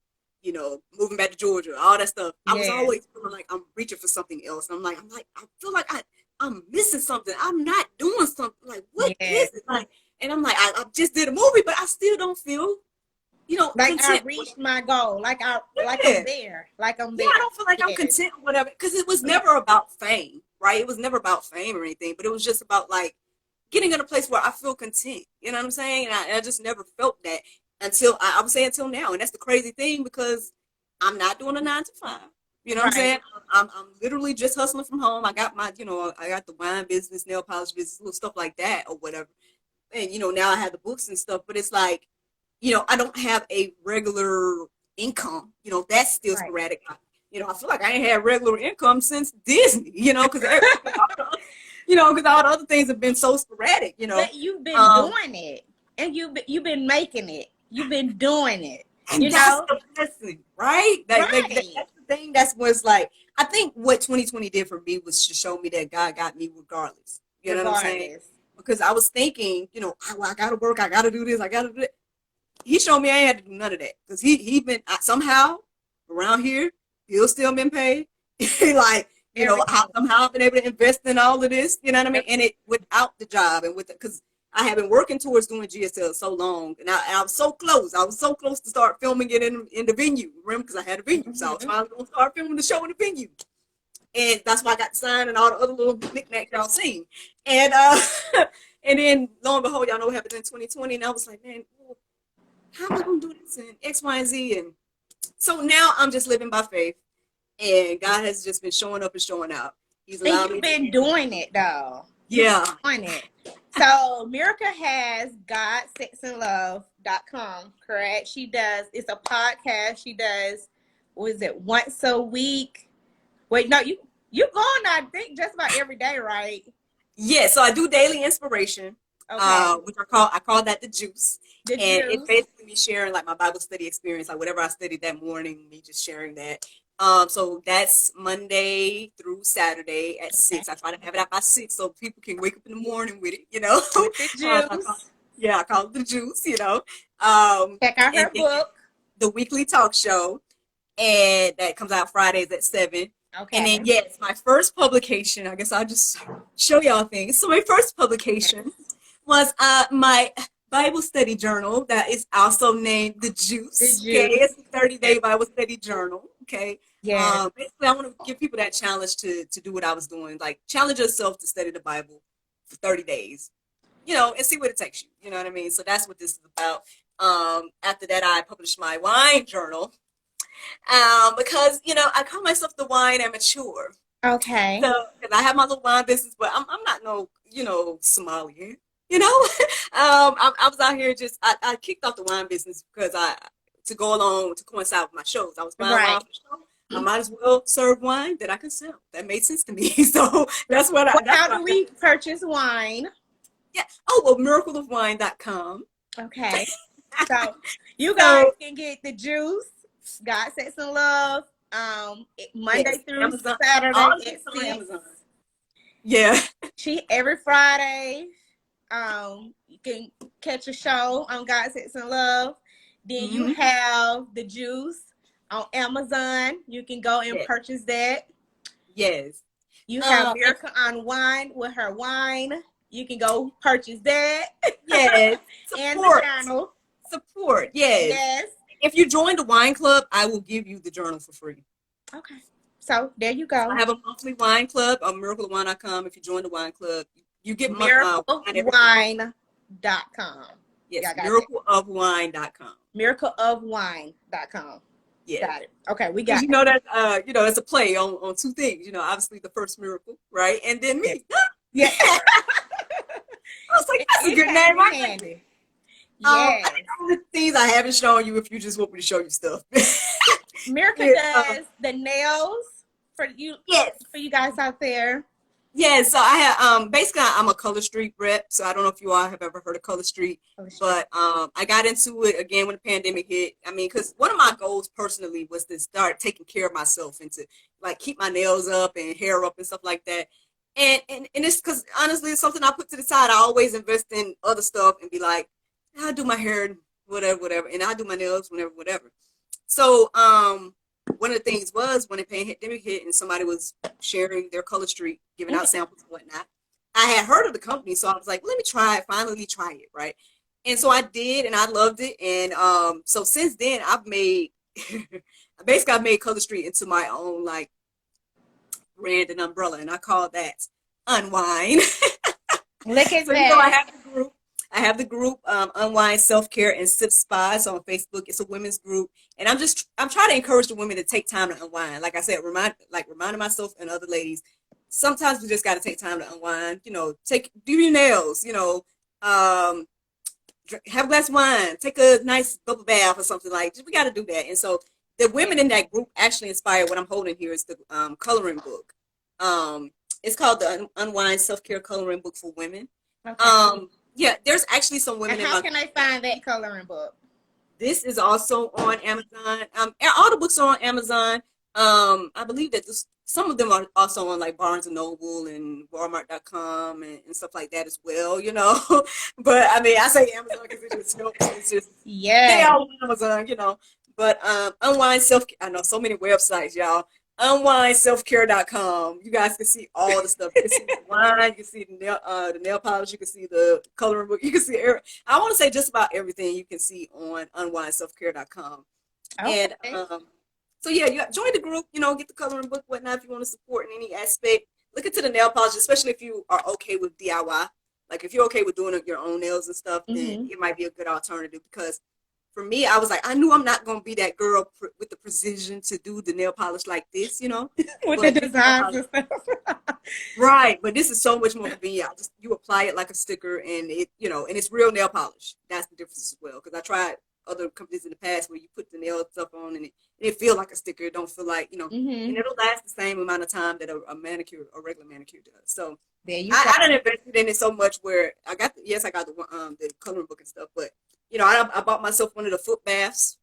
moving back to Georgia, all that stuff. I was
Yes.
always feeling like I'm reaching for something else. I feel like I'm missing something. I'm not doing something. Like, what
Yes.
is it? Like, and I'm like, I just did a movie, but I still don't feel,
Like I
content.
reached my goal. Like I'm there. Like I'm there.
Yeah, I don't feel like I'm
Yes.
content or whatever, because it was never about fame, right? It was never about fame or anything, but it was just about like getting in a place where I feel content. You know what I'm saying? And I just never felt that until I would say until now. And that's the crazy thing, because I'm not doing a 9 to 5. You know what I'm
Right.
saying? I'm literally just hustling from home. I got my, I got the wine business, nail polish business, little stuff like that or whatever. And, now I have the books and stuff, but it's like, I don't have a regular income. That's still
Right.
sporadic. I feel like I ain't had regular income since Disney, because because all the other things have been so sporadic,
But you've been doing it, and you've been making it. You've been doing it.
And that's the blessing, right?
Right.
That's the thing. That's what's like. I think what 2020 did for me was to show me that God got me regardless. You know what I'm saying? Because I was thinking, I gotta work, I gotta do this, I gotta do it. He showed me I ain't had to do none of that, because he been somehow around here, he'll still been paid. Like, somehow I've been able to invest in all of this, you know what I mean? And it without the job and because I have been working towards doing GSL so long, and I was so close. I was so close to start filming it in the venue, remember? Because I had a venue, so I was finally going to start filming the show in the venue. And that's why I got signed and all the other little knickknacks y'all seen. And and then lo and behold, y'all know what happened in 2020, and I was like, man, how am I going to do this and X, Y, and Z? And so now I'm just living by faith, and God has just been showing up and showing out. He's allowed me.
You've been doing it though.
Yeah.
Doing it. So Miracle has GodSexAndLove.com, correct? She does. It's a podcast. She does. What is it? Once a week. Wait, no, you go on. I think just about every day, right?
Yeah. So I do daily inspiration.
Okay.
Which I call that the juice.
The
and
juice.
It's basically me sharing like my Bible study experience, like whatever I studied that morning, me just sharing that. So that's Monday through Saturday at 6. I try to have it out by 6 so people can wake up in the morning with it,
With the juice.
I call it the juice,
Check out her book.
The weekly talk show, and that comes out Fridays at 7.
Okay.
And then yes, my first publication, I guess I'll just show y'all things. So my first publication was my Bible study journal that is also named The Juice.
The Juice.
Okay, it's a 30-day Bible study journal. Okay.
Yeah.
Basically, I want to give people that challenge to do what I was doing. Like, challenge yourself to study the Bible for 30 days, and see what it takes you. You know what I mean? So that's what this is about. After that, I published my wine journal. Because I call myself the wine amateur.
Okay.
So, because I have my little wine business, but I'm not no sommelier. I was out here I kicked off the wine business because to go along to coincide with my shows. I was buying wine for the show. I might as well serve wine that I can sell. That made sense to me. So that's what
how do we purchase wine?
Yeah. Oh, well, miracleofwine.com.
Okay. So you guys can get the juice, God, Sex, and Love, Monday through
Amazon.
Saturday
All
at 6.
Amazon. Yeah.
Every Friday, you can catch a show on God, Sex, and Love. Then you have the juice on Amazon. You can go and purchase that.
Yes.
You have Miracle Unwind with her wine. You can go purchase that.
Yes.
And the journal.
Support. Yes.
Yes.
If you join the wine club, I will give you the journal for free.
Okay. So there you go.
I have a monthly wine club on miracleofwine.com. If you join the wine club, you get
miracleofwine.com.
Yes, miracleofwine.com.
Miracleofwine.com.
Yeah.
Got it. Okay, we got it.
That it's a play on two things. Obviously the first miracle, right? And then me.
Yeah.
I was like, that's a good name, right?
Handy.
I
Yes.
think all the things I haven't shown you if you just want me to show you stuff.
Miracle
Yeah,
does the nails for you
yes.
guys out there.
Yeah, so I have basically I'm a Color Street rep, so I don't know if you all have ever heard of Color Street,
Oh, sure.
but I got into it again when the pandemic hit. I mean, because one of my goals personally was to start taking care of myself and to like keep my nails up and hair up and stuff like that. And it's because honestly, it's something I put to the side. I always invest in other stuff and be like, I'll do my hair, whatever, whatever, and I'll do my nails whenever, whatever. So one of the things was when the pandemic hit and somebody was sharing their Color Street, giving out samples and whatnot. I had heard of the company, so I was like, let me try it, finally try it, right? And so I did, and I loved it. And so since then, I've made, basically, I made Color Street into my own like brand and umbrella, and I call that Unwind.
Look at
So
that.
you know, I have the group. I have the group Unwind Self Care and Sip Spies on Facebook. It's a women's group, and I'm trying to encourage the women to take time to unwind. Like I said, reminding myself and other ladies, sometimes we just got to take time to unwind. You know, do your nails. You know, have a glass of wine, take a nice bubble bath or something like. We got to do that. And so the women in that group actually inspired what I'm holding here is the coloring book. It's called the Unwind Self Care Coloring Book for Women.
Okay.
Yeah, there's actually some women.
And how can I find that coloring book?
This is also on Amazon. All the books are on Amazon. I believe that some of them are also on like Barnes and Noble and Walmart.com and stuff like that as well. You know, but I mean, I say Amazon because it just helps. It's just they all on Amazon. You know, but Unwind Self. I know so many websites, y'all. Unwindselfcare.com. You guys can see all the stuff. You can see the wine, you can see the nail polish, you can see the coloring book, you can see I want to say just about everything you can see on unwindselfcare.com.
Okay.
And so yeah, you join the group, you know, get the coloring book, whatnot if you want to support in any aspect. Look into the nail polish, especially if you are okay with DIY. Like if you're okay with doing your own nails and stuff, then it might be a good alternative because for me, I was like, I knew I'm not going to be that girl with the precision to do the nail polish like this, you know,
with the designs and stuff.
Right, but this is so much more convenient. You apply it like a sticker, and it, you know, and it's real nail polish. That's the difference as well. Because I tried other companies in the past where you put the nail stuff on, and it feel like a sticker. It don't feel like, you know, and it'll last the same amount of time that a regular manicure does. So
there you
I done invested in it so much where I got the coloring book and stuff, but you know, I bought myself one of the foot baths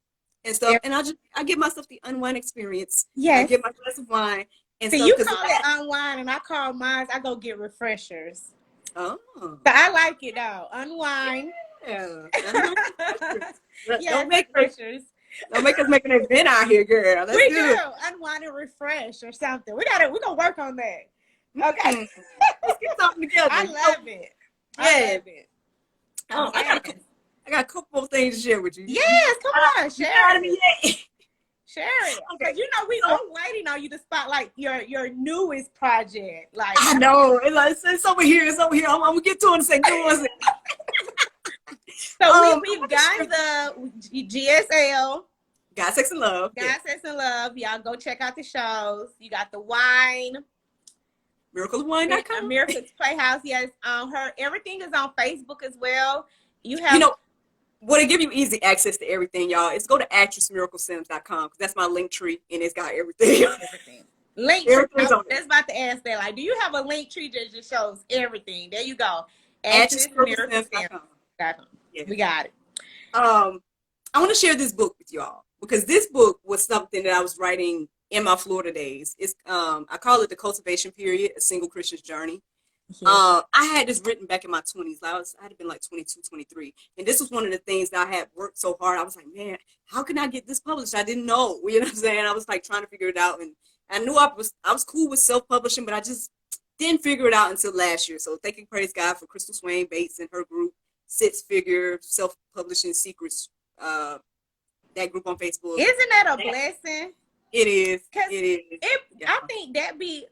and stuff, and I give myself the unwind experience.
Yes.
I get my glass of wine and
so
stuff.
you call it unwind, and I call mine. I go get refreshers.
Oh,
so I like it though. Unwind.
Yeah.
Don't make refreshers.
Don't make us make an event out here, girl.
We do unwind and refresh or something. We're gonna work on that. Okay.
Let's get something together.
I love it.
Yeah.
I love it.
Oh, I got a couple of things to share with you.
Yes, come on, share it. Share it.
Okay.
You know, I'm waiting on you to spotlight your newest project. Like
I know. It's over here. It's over here. I'm gonna get to it in a second.
So we've got the GSL.
God, Sex, and Love.
God, Sex, and Love. Y'all go check out the shows. You got the wine.
Miracleswine.com.
Miraculous Playhouse. Yes. Everything is on Facebook as well. You have.
You know, what it give you easy access to everything, y'all, is go to actressmiraclesims.com because that's my link tree and it's got everything.
Link tree. I was about to ask that. Like, do you have a link tree that just shows everything? There you go.
actressmiraclesims.com.
Yes. We got it.
I want to share this book with y'all because this book was something that I was writing in my Florida days. It's I call it The Cultivation Period, A Single Christian's Journey. I had this written back in my 20s. I had been like 22, 23. And this was one of the things that I had worked so hard. I was like, man, how can I get this published? I didn't know. You know what I'm saying? I was like trying to figure it out. And I knew I was cool with self-publishing, but I just didn't figure it out until last year. So thank you, praise God, for Crystal Swain Bates and her group, Six Figure Self-Publishing Secrets, that group on Facebook.
Isn't that a blessing?
It is. It is.
I think that be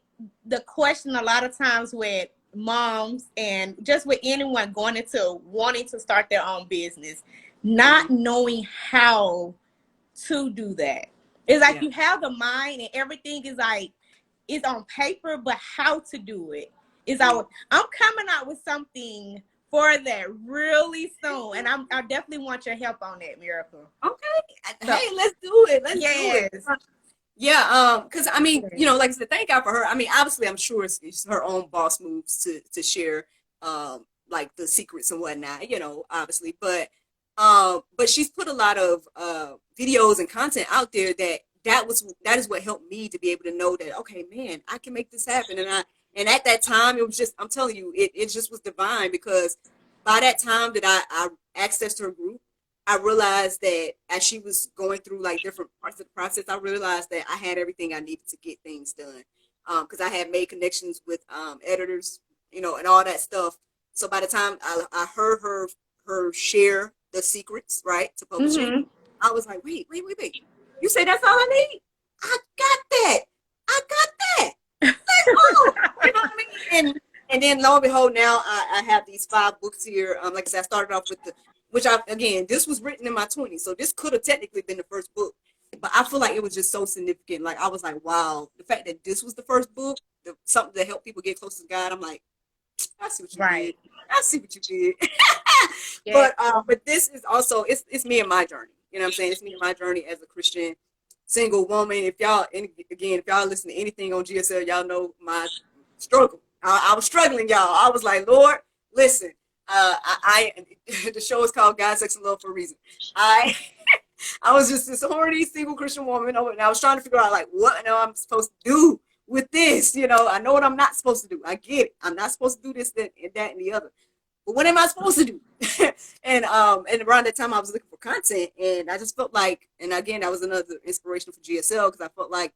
the question a lot of times with moms and just with anyone going into wanting to start their own business, not knowing how to do that. It's like you have the mind and everything is like it's on paper, but how to do it. is our. I'm coming out with something for that really soon, and I definitely want your help on that, Miracle.
Okay,
So,
hey, let's do it. Let's do
yes.
it. Yeah, because I mean, you know, like I said, thank God for her. I mean, obviously, I'm sure it's her own boss moves to share, like the secrets and whatnot. You know, obviously, but she's put a lot of videos and content out there that is what helped me to be able to know that, okay, man, I can make this happen. And at that time, it was just, I'm telling you, it just was divine, because by that time that I accessed her group, I realized that as she was going through like different parts of the process, I realized that I had everything I needed to get things done. Because I had made connections with editors, you know, and all that stuff. So by the time I heard her share the secrets, right, to publishing, I was like, wait. You say that's all I need? I got that. I got that. Like, oh, you know what I mean? And then lo and behold, now I have these 5 books here. Like I said, I started off with again, this was written in my 20s, so this could have technically been the first book, but I feel like it was just so significant. Like, I was like, wow, the fact that this was the first book, something to help people get close to God. I'm like, I see what you did. I see what you did. Yeah. But this is also, it's me and my journey. You know what I'm saying? It's me and my journey as a Christian single woman. If y'all listen to anything on GSL, y'all know my struggle. I was struggling, y'all. I was like, Lord, listen. The show is called God, Sex, and Love for a reason. I was just this horny single Christian woman, and I was trying to figure out, like, what am I supposed to do with this? You know, I know what I'm not supposed to do. I get it. I'm not supposed to do this, that, and the other. But what am I supposed to do? and around that time, I was looking for content, and I just felt like, and again, that was another inspiration for GSL, because I felt like,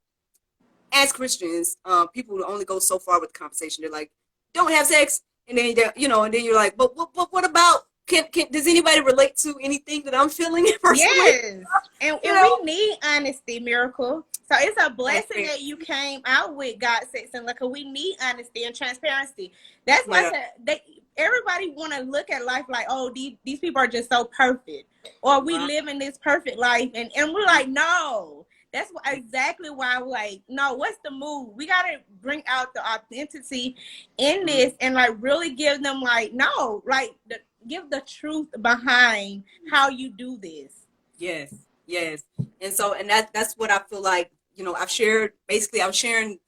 as Christians, people only go so far with the conversation. They're like, don't have sex, and then and then you're like, but what about? Does anybody relate to anything that I'm feeling personally?
Yes, and we need honesty, Miracle. So it's a blessing that you came out with God, Sex, and Love. We need honesty and transparency. That's why I said everybody want to look at life like, oh, these people are just so perfect, or we live in this perfect life, and we're like, no. That's exactly why we're like, no, what's the move? We got to bring out the authenticity in this and like really give them like, no, like give the truth behind how you do this.
Yes. And that's what I feel like, I was sharing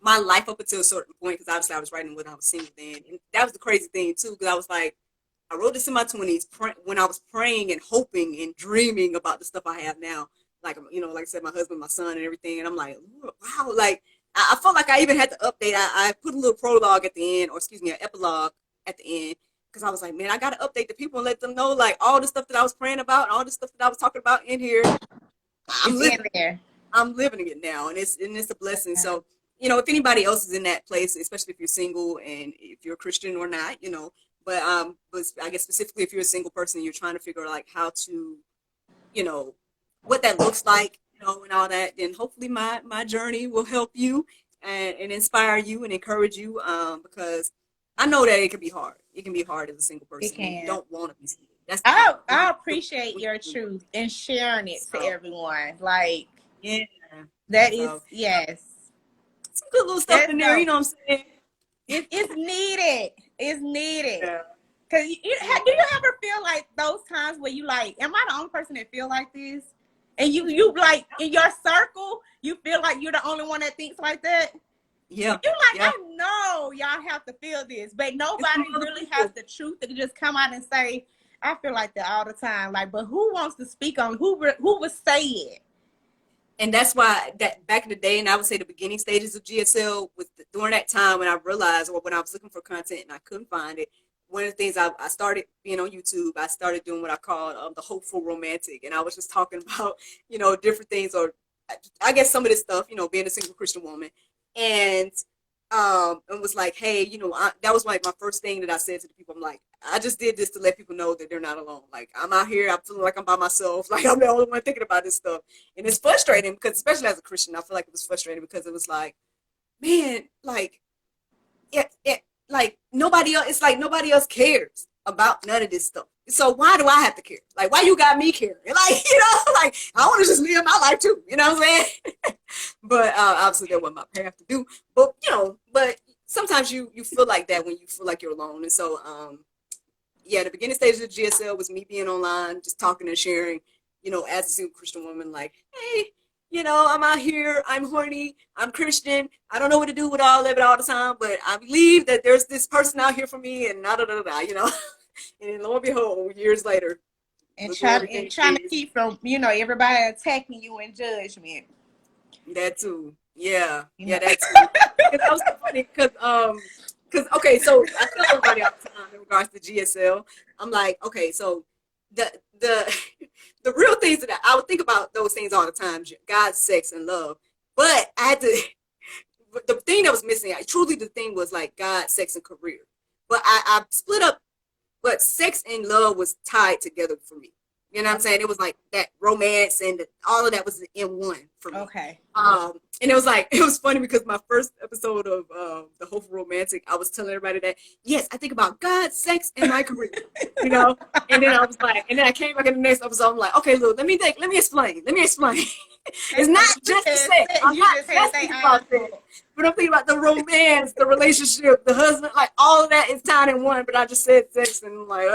my life up until a certain point, because obviously I was writing when I was single then. And that was the crazy thing too, because I was like, I wrote this in my 20s when I was praying and hoping and dreaming about the stuff I have now. Like, like I said, my husband, my son, and everything. And I'm like, wow, like, I felt like I even had to update. I put a little prologue at the end, or excuse me, an epilogue at the end, because I was like, man, I got to update the people and let them know, like, all the stuff that I was praying about, and all the stuff that I was talking about in here, I'm living it now, and it's a blessing. So, if anybody else is in that place, especially if you're single and if you're a Christian or not, but I guess specifically if you're a single person, you're trying to figure out like how to, what that looks like, and all that, then hopefully my journey will help you and inspire you and encourage you, because I know that it can be hard. It can be hard as a single person. You don't want to be single.
I appreciate your truth and sharing it to everyone. Like, that is, yes.
Some good little stuff in there, you know what I'm saying?
It's needed. It's needed. Yeah. Cause do you ever feel like those times where you like, am I the only person that feel like this? And you like in your circle, you feel like you're the only one that thinks like that?
Yeah.
You're like, I know y'all have to feel this, but nobody really has the truth to just come out and say, I feel like that all the time. Like, but who wants to speak on who would say it?
And that's why that back in the day, and I would say the beginning stages of GSL, during that time when I realized, or when I was looking for content and I couldn't find it, one of the things I started being on YouTube, I started doing what I called the hopeful romantic. And I was just talking about, different things, or I guess some of this stuff, being a single Christian woman. And it was like, hey, that was like my first thing that I said to the people. I'm like, I just did this to let people know that they're not alone. Like, I'm out here, I'm feeling like I'm by myself. Like, I'm the only one thinking about this stuff. And it's frustrating because, especially as a Christian, I feel like it was frustrating because it was like, man, like, like nobody else, it's like nobody else cares about none of this stuff. So why do I have to care? Like, why you got me caring? Like, like, I want to just live my life too. You know what I'm saying? But obviously that wasn't my path to do. But, sometimes you feel like that when you feel like you're alone. And so, yeah, the beginning stages of GSL was me being online, just talking and sharing, as a single Christian woman, like, hey, I'm out here, I'm horny, I'm Christian, I don't know what to do with all of it all the time, but I believe that there's this person out here for me, and da da da da, And then lo and behold, years later,
and trying to keep from, everybody attacking you in judgment.
That too. Yeah. Yeah, that too. Because that was so funny because okay, so I tell everybody all the time in regards to GSL, I'm like, okay, so the the real things that I would think about those things all the time, God, sex, and love. But I had to the thing that was missing, truly the thing was like God, sex, and career. But I split up, but sex and love was tied together for me. You know what I'm saying? It was like that romance and all of that was in one for me.
Okay.
And it was funny because my first episode of the Hopeful Romantic, I was telling everybody that, yes, I think about God, sex, and my career, And then I was like, and then I came back in the next episode, I'm like, okay, look, let me explain. It's not just the sex. I'm not just thinking about sex, but I'm thinking about the romance, the relationship, the husband, like all of that is tied in one, but I just said sex and I'm like,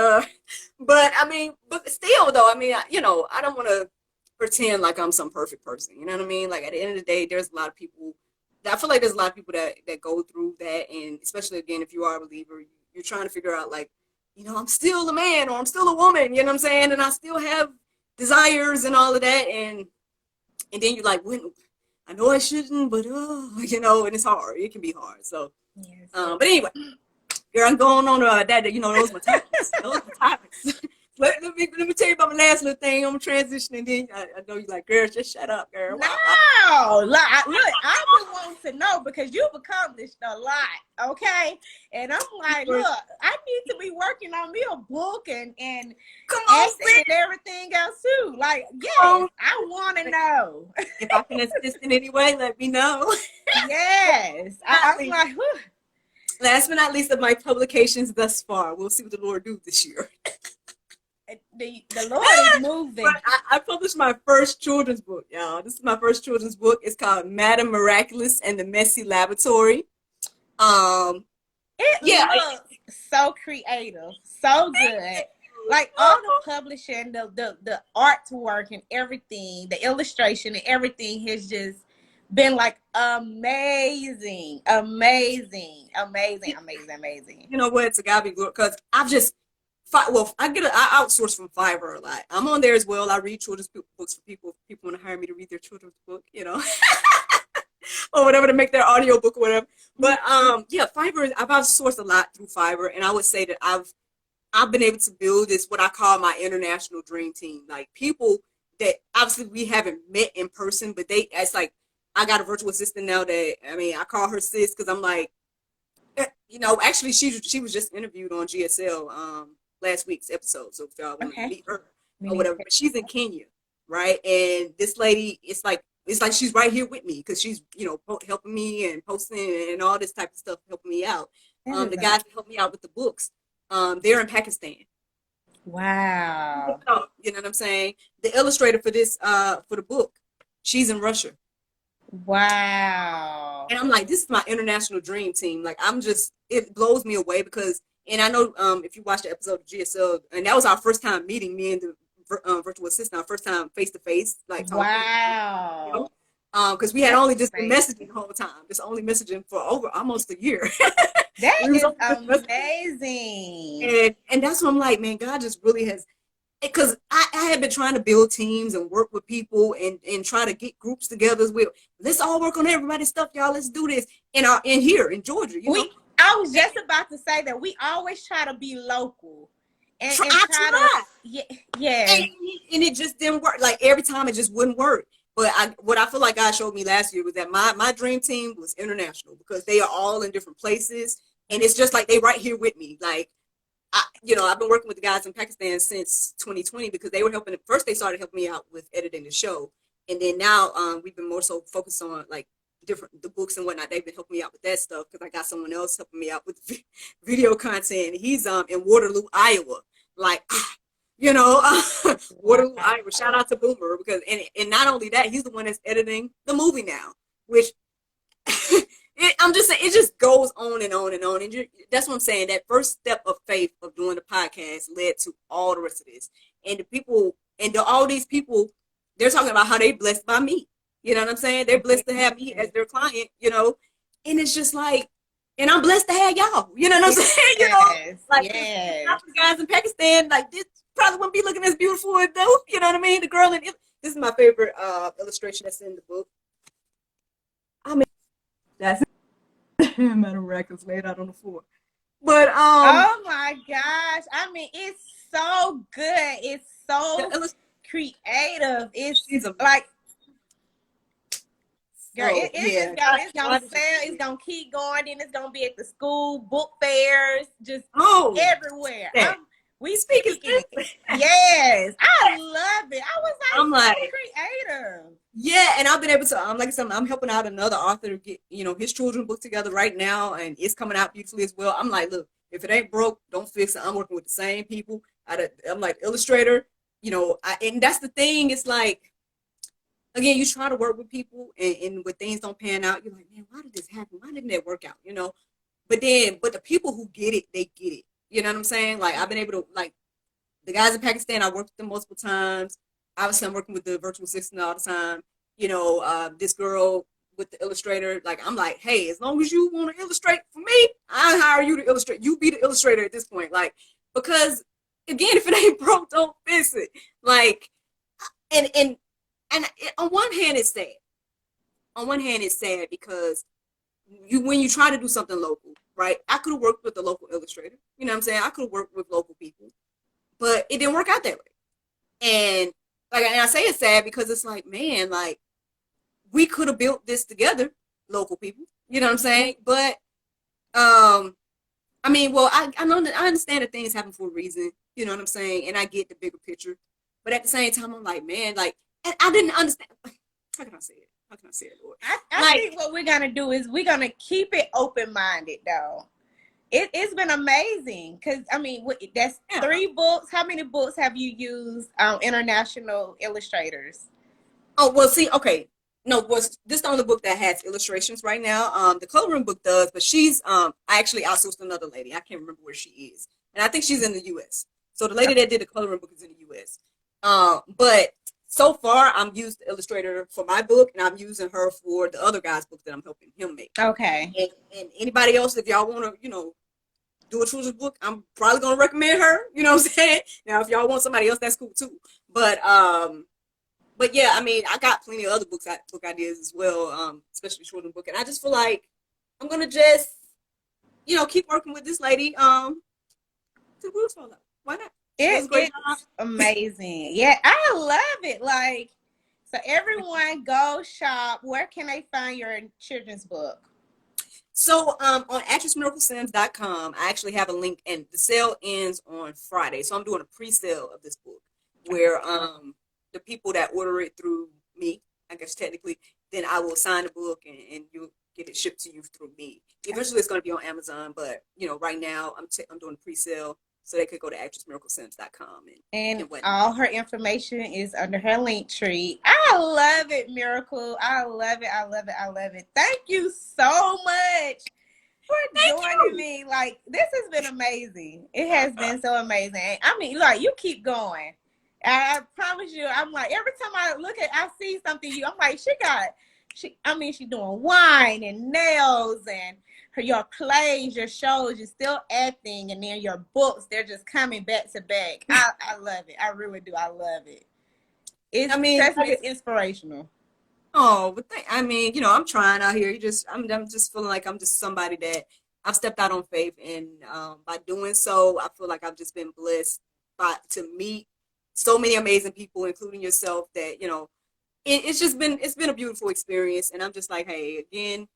but I mean, but still though, I mean, I don't want to pretend like I'm some perfect person. You know what I mean? Like at the end of the day, there's a lot of people. I feel like there's a lot of people that go through that, and especially again, if you are a believer, you're trying to figure out like, I'm still a man or I'm still a woman. You know what I'm saying? And I still have desires and all of that, and then you're like, when I know I shouldn't, but and it's hard. It can be hard. So,
yes.
But anyway, girl, I'm going on that. Those are my topics. Let me tell you about my last little thing. I'm transitioning. Then I know you like, girl, just shut up, girl.
No, look, I just want to know because you've accomplished a lot, okay? And I'm like, look, I need to be working on me a book and
come on,
and everything else too. Like, yes, I want to know.
If I can assist in any way, let me know.
Yes, I'm like, whew.
Last but not least of my publications thus far. We'll see what the Lord do this year.
The Lord is moving.
I published my first children's book, y'all. This is my first children's book. It's called Madam Miraculous and the Messy Laboratory.
It looks so creative, so good. Like all the publishing, the artwork and everything, the illustration and everything has just been like amazing.
You know what? To God be glory, because I've just I outsource from Fiverr a lot. I'm on there as well. I read children's books for people. If people want to hire me to read their children's book, or whatever, to make their audio book or whatever. But yeah, Fiverr. I've outsourced a lot through Fiverr, and I would say that I've been able to build this what I call my international dream team. Like people that obviously we haven't met in person, but it's like I got a virtual assistant now that I call her sis because I'm like, actually she was just interviewed on GSL last week's episode. So if y'all want to meet her or whatever, but she's in Kenya, right? And this lady, it's like she's right here with me because she's helping me and posting and all this type of stuff, helping me out. The guys that help me out with the books, they're in Pakistan.
Wow.
You know what I'm saying? The illustrator for this for the book, she's in Russia.
Wow.
And I'm like, this is my international dream team. Like it blows me away because, and I know if you watched the episode of GSL, and that was our first time meeting, me and the virtual assistant, our first time face to face, like talking.
Wow.
Because we had only just been messaging the whole time, just only messaging for over almost a year.
That is amazing.
And that's what I'm like, man, God just really has, because I had been trying to build teams and work with people and try to get groups together as well. Let's all work on everybody's stuff, y'all. Let's do this in here in Georgia.
I was just about to say that we always try to be local. And try to, yeah.
And it just didn't work. Like every time it just wouldn't work. But what I feel like God showed me last year was that my dream team was international because they are all in different places. And it's just like they right here with me. Like, I've been working with the guys in Pakistan since 2020 because they were helping. First, they started helping me out with editing the show. And then now we've been more so focused on like the books and whatnot. They've been helping me out with that stuff because I got someone else helping me out with video content. He's in Waterloo, Iowa. Like, Waterloo, Iowa. Shout out to Boomer because and not only that, he's the one that's editing the movie now, which I'm just saying, it just goes on and on and on. And that's what I'm saying. That first step of faith of doing the podcast led to all the rest of this. And the people, all these people, they're talking about how they blessed by me. You know what I'm saying? They're blessed to have me as their client, you know? And it's just like, and I'm blessed to have y'all. You know what I'm saying? You know? Like,
yes.
guys in Pakistan, like, this probably wouldn't be looking as beautiful as though, you know what I mean? The girl in this is my favorite illustration that's in the book. I mean, that's Miraculous laid out on the floor. But
oh my gosh. I mean, it's so good. It's so creative. It's like, girl, it's gonna sell, it's gonna keep going, then it's gonna be at the school, book fairs, just everywhere. We speaking. Yes, I love it. I was like, I'm like, so creative.
Yeah, and I've been able to, like I said, I'm helping out another author to get, you know, his children's book together right now, and it's coming out beautifully as well. I'm like, look, if it ain't broke, don't fix it. I'm working with the same people. I'm like illustrator, you know, and that's the thing. It's like, again, you try to work with people, and when things don't pan out, you're like, man, why did this happen? Why didn't that work out? You know, but the people who get it, they get it. You know what I'm saying? Like, I've been able to, like, the guys in Pakistan, I worked with them multiple times. Obviously, I'm working with the virtual assistant all the time. You know, this girl with the illustrator, like, I'm like, hey, as long as you want to illustrate for me, I hire you to illustrate. You be the illustrator at this point. Like, because, again, if it ain't broke, don't fix it. Like, and on one hand, it's sad. On one hand, it's sad because when you try to do something local, right? I could have worked with a local illustrator. You know what I'm saying? I could have worked with local people, but it didn't work out that way. And like, and I say it's sad because it's like, man, like, we could have built this together, local people. You know what I'm saying? But I mean, well, I know that I understand that things happen for a reason. You know what I'm saying? And I get the bigger picture. But at the same time, I'm like, man, like, and I didn't understand. How can I say it? How can I say it, Lord?
I think what we're gonna do is we're gonna keep it open-minded, though. It's been amazing because I mean, that's 3 books. How many books have you used international illustrators?
Oh, well, see, okay. No, was this the only book that has illustrations right now? The coloring book does, but she's I actually outsourced another lady. I can't remember where she is, and I think she's in the U.S. So the lady that did the coloring book is in the U.S. But so far, I'm used the illustrator for my book, and I'm using her for the other guy's book that I'm helping him make.
Okay.
And anybody else, if y'all want to, you know, do a children's book, I'm probably gonna recommend her. You know what I'm saying? Now, if y'all want somebody else, that's cool too. But yeah, I mean, I got plenty of other book ideas as well, especially children's book, and I just feel like I'm gonna just, you know, keep working with this lady. To the wheels fall out. Why not?
It's amazing. Yeah, I love it. Like, so everyone go shop. Where can they find your children's book?
So on actressmiraclesims.com, I actually have a link, and the sale ends on Friday. So I'm doing a pre-sale of this book where the people that order it through me, I guess technically, then I will sign the book and you'll get it shipped to you through me. Eventually it's going to be on Amazon, but you know, right now I'm doing a pre-sale. So they could go to actressmiraclesims.com.
And all her information is under her link tree. I love it, Miracle. I love it. I love it. I love it. Thank you so much for joining me. Like, this has been amazing. It has been so amazing. I mean, like, you keep going. I promise you, I'm like, every time I see something I'm like, she's doing wine and nails and your plays, your shows, you're still acting, and then your books, they're just coming back to back. I love it. I really do. I love it. It's inspirational.
Oh, but I mean, you know, I'm trying out here. I'm just feeling like I'm just somebody that I've stepped out on faith, and by doing so, I feel like I've just been blessed to meet so many amazing people, including yourself. That, you know, it's been a beautiful experience, and I'm just like, hey, again,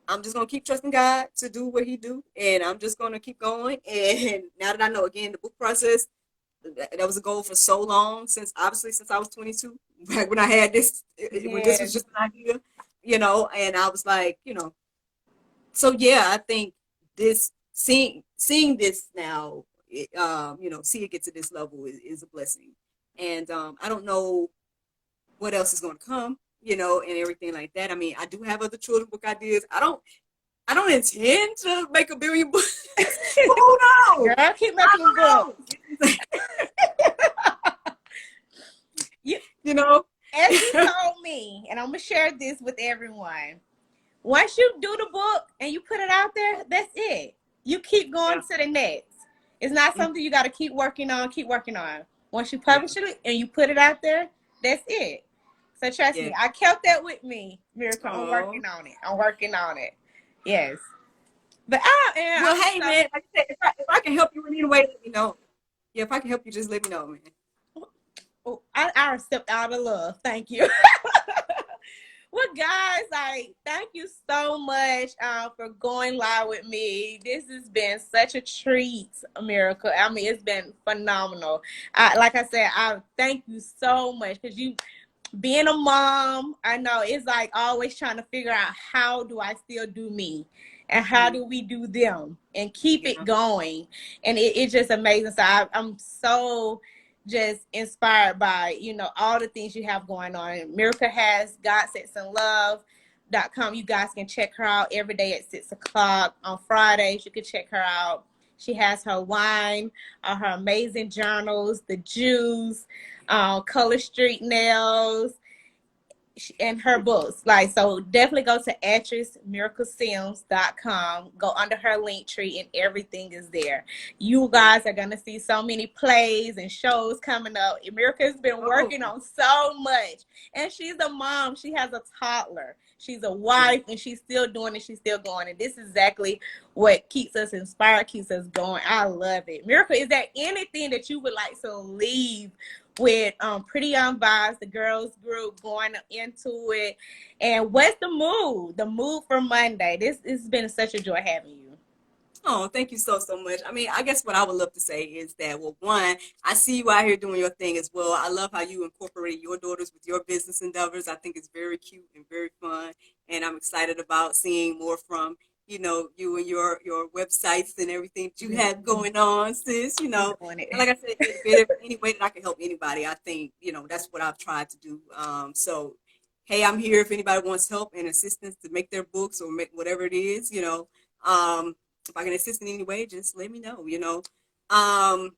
I'm just gonna keep trusting God to do what He do, and I'm just gonna keep going. And now that I know, again, the book process, that was a goal for so long, since I was 22, back when I had this, when this was just an idea, you know. And I was like, you know, so yeah, I think this seeing this now, you know, see it get to this level is a blessing. And I don't know what else is going to come, you know, and everything like that. I mean, I do have other children's book ideas. I don't intend to make a billion books. Who knows?
Girl, keep making them books.
You know?
As you told me, and I'm going to share this with everyone. Once you do the book and you put it out there, that's it. You keep going to the next. It's not something you got to keep working on, Once you publish it and you put it out there, that's it. So trust me, I kept that with me, Miracle. I'm working on it. Yes. But
hey, man, like I said, if I can help you in any way, let me know. Yeah, if I can help you, just let me know, man.
Oh, I stepped out of love. Thank you. Well, guys, thank you so much for going live with me. This has been such a treat, Miracle. I mean, it's been phenomenal. Like I said, I thank you so much because you, being a mom, I know it's like always trying to figure out how do I still do me and how do we do them and keep it going. And it's just amazing. So I'm so just inspired by, all the things you have going on. Miracle has GodSexandLove.com. You guys can check her out every day at 6:00 on Fridays. You can check her out. She has her wine, her amazing journals, the juice, Color Street Nails, and her books. So definitely go to actressmiraclesims.com, go under her link tree, and everything is there. You guys are gonna see so many plays and shows coming up. Miracle has been working on so much, and she's a mom. She has a toddler. She's a wife, and she's still doing it. She's still going, and this is exactly what keeps us inspired, keeps us going. I love it. Miracle, is there anything that you would like to leave with Pretty Young Vibes, the girls group, going into it? And what's the mood for Monday? This has been such a joy having you.
Oh, thank you so much. I mean, I guess what I would love to say is that, well, one, I see you out here doing your thing as well. I love how you incorporate your daughters with your business endeavors. I think it's very cute and very fun, and I'm excited about seeing more from you and your websites and everything that you have going on, sis. And like I said, any way that I can help anybody, I think that's what I've tried to do. So, hey, I'm here if anybody wants help and assistance to make their books or make whatever it is. If I can assist in any way, just let me know. And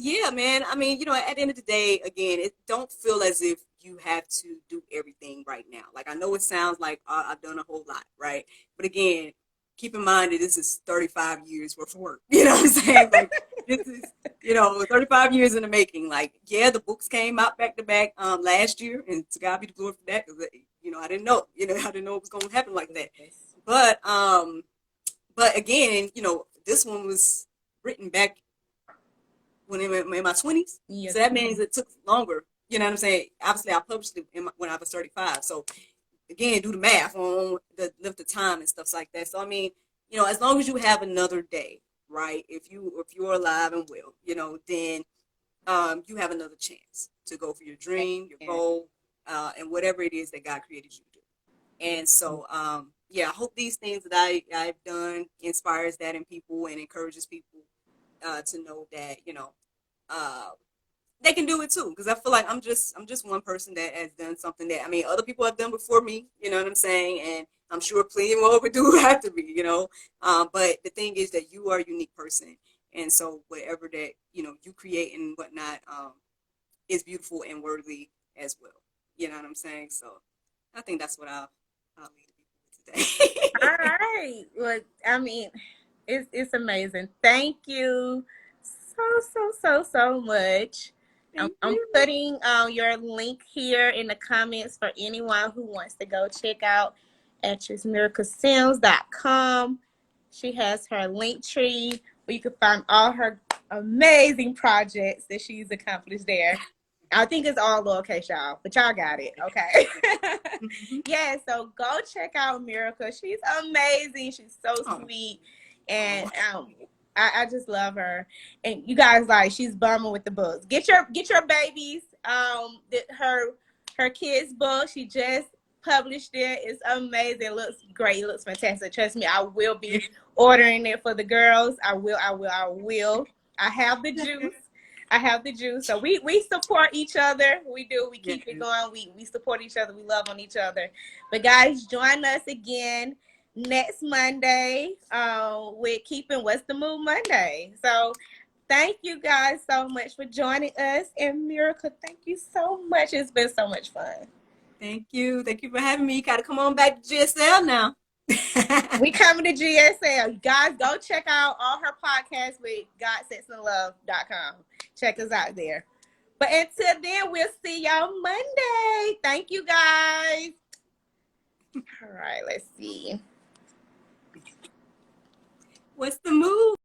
yeah, man, I mean, at the end of the day, again, it don't feel as if you have to do everything right now. Like, I know it sounds like I've done a whole lot, right? But again, keep in mind that this is 35 years worth of work. You know what I'm saying? Like, this is, 35 years in the making. Like, yeah, the books came out back to back last year, and to God be the glory for that, because, I didn't know. I didn't know it was going to happen like that. But again, this one was written back when in my 20s. Yes. So that means it took longer. You know what I'm saying? Obviously, I published it when I was 35. So again, do the math on the length of time and stuff like that. So I mean, as long as you have another day, right? If you're alive and well, then you have another chance to go for your dream, your goal, and whatever it is that God created you to do. And so, I hope these things that I've done inspires that in people and encourages people to know that they can do it too. Because I feel like I'm just one person that has done something that other people have done before me. You know what I'm saying? And I'm sure plenty more would do after me. But the thing is that you are a unique person, and so whatever that you create and whatnot is beautiful and worthy as well. You know what I'm saying? So I think that's what I'll leave.
All right. Well, I mean, it's amazing. Thank you so much. I'm putting your link here in the comments for anyone who wants to go check out actressmiraclesims.com. She has her link tree where you can find all her amazing projects that she's accomplished there. I think it's all lowercase, y'all, but y'all got it, okay? Yeah, so go check out Miracle. She's amazing. She's so sweet, and I just love her. And you guys, she's bumming with the books. Get your babies her kids' book. She just published it. It's amazing. It looks great. It looks fantastic. Trust me, I will be ordering it for the girls. I will. I have the juice. So we support each other. We do. We keep it going. We support each other. We love on each other. But guys, join us again next Monday with Keeping What's the Mood Monday. So thank you guys so much for joining us. And Miracle, thank you so much. It's been so much fun.
Thank you. Thank you for having me. You got to come on back to GSL now.
We coming to GSL. Guys, go check out all her podcasts with GodSexandLove.com. Check us out there. But until then, we'll see y'all Monday. Thank you, guys. All right, let's see.
What's the mood?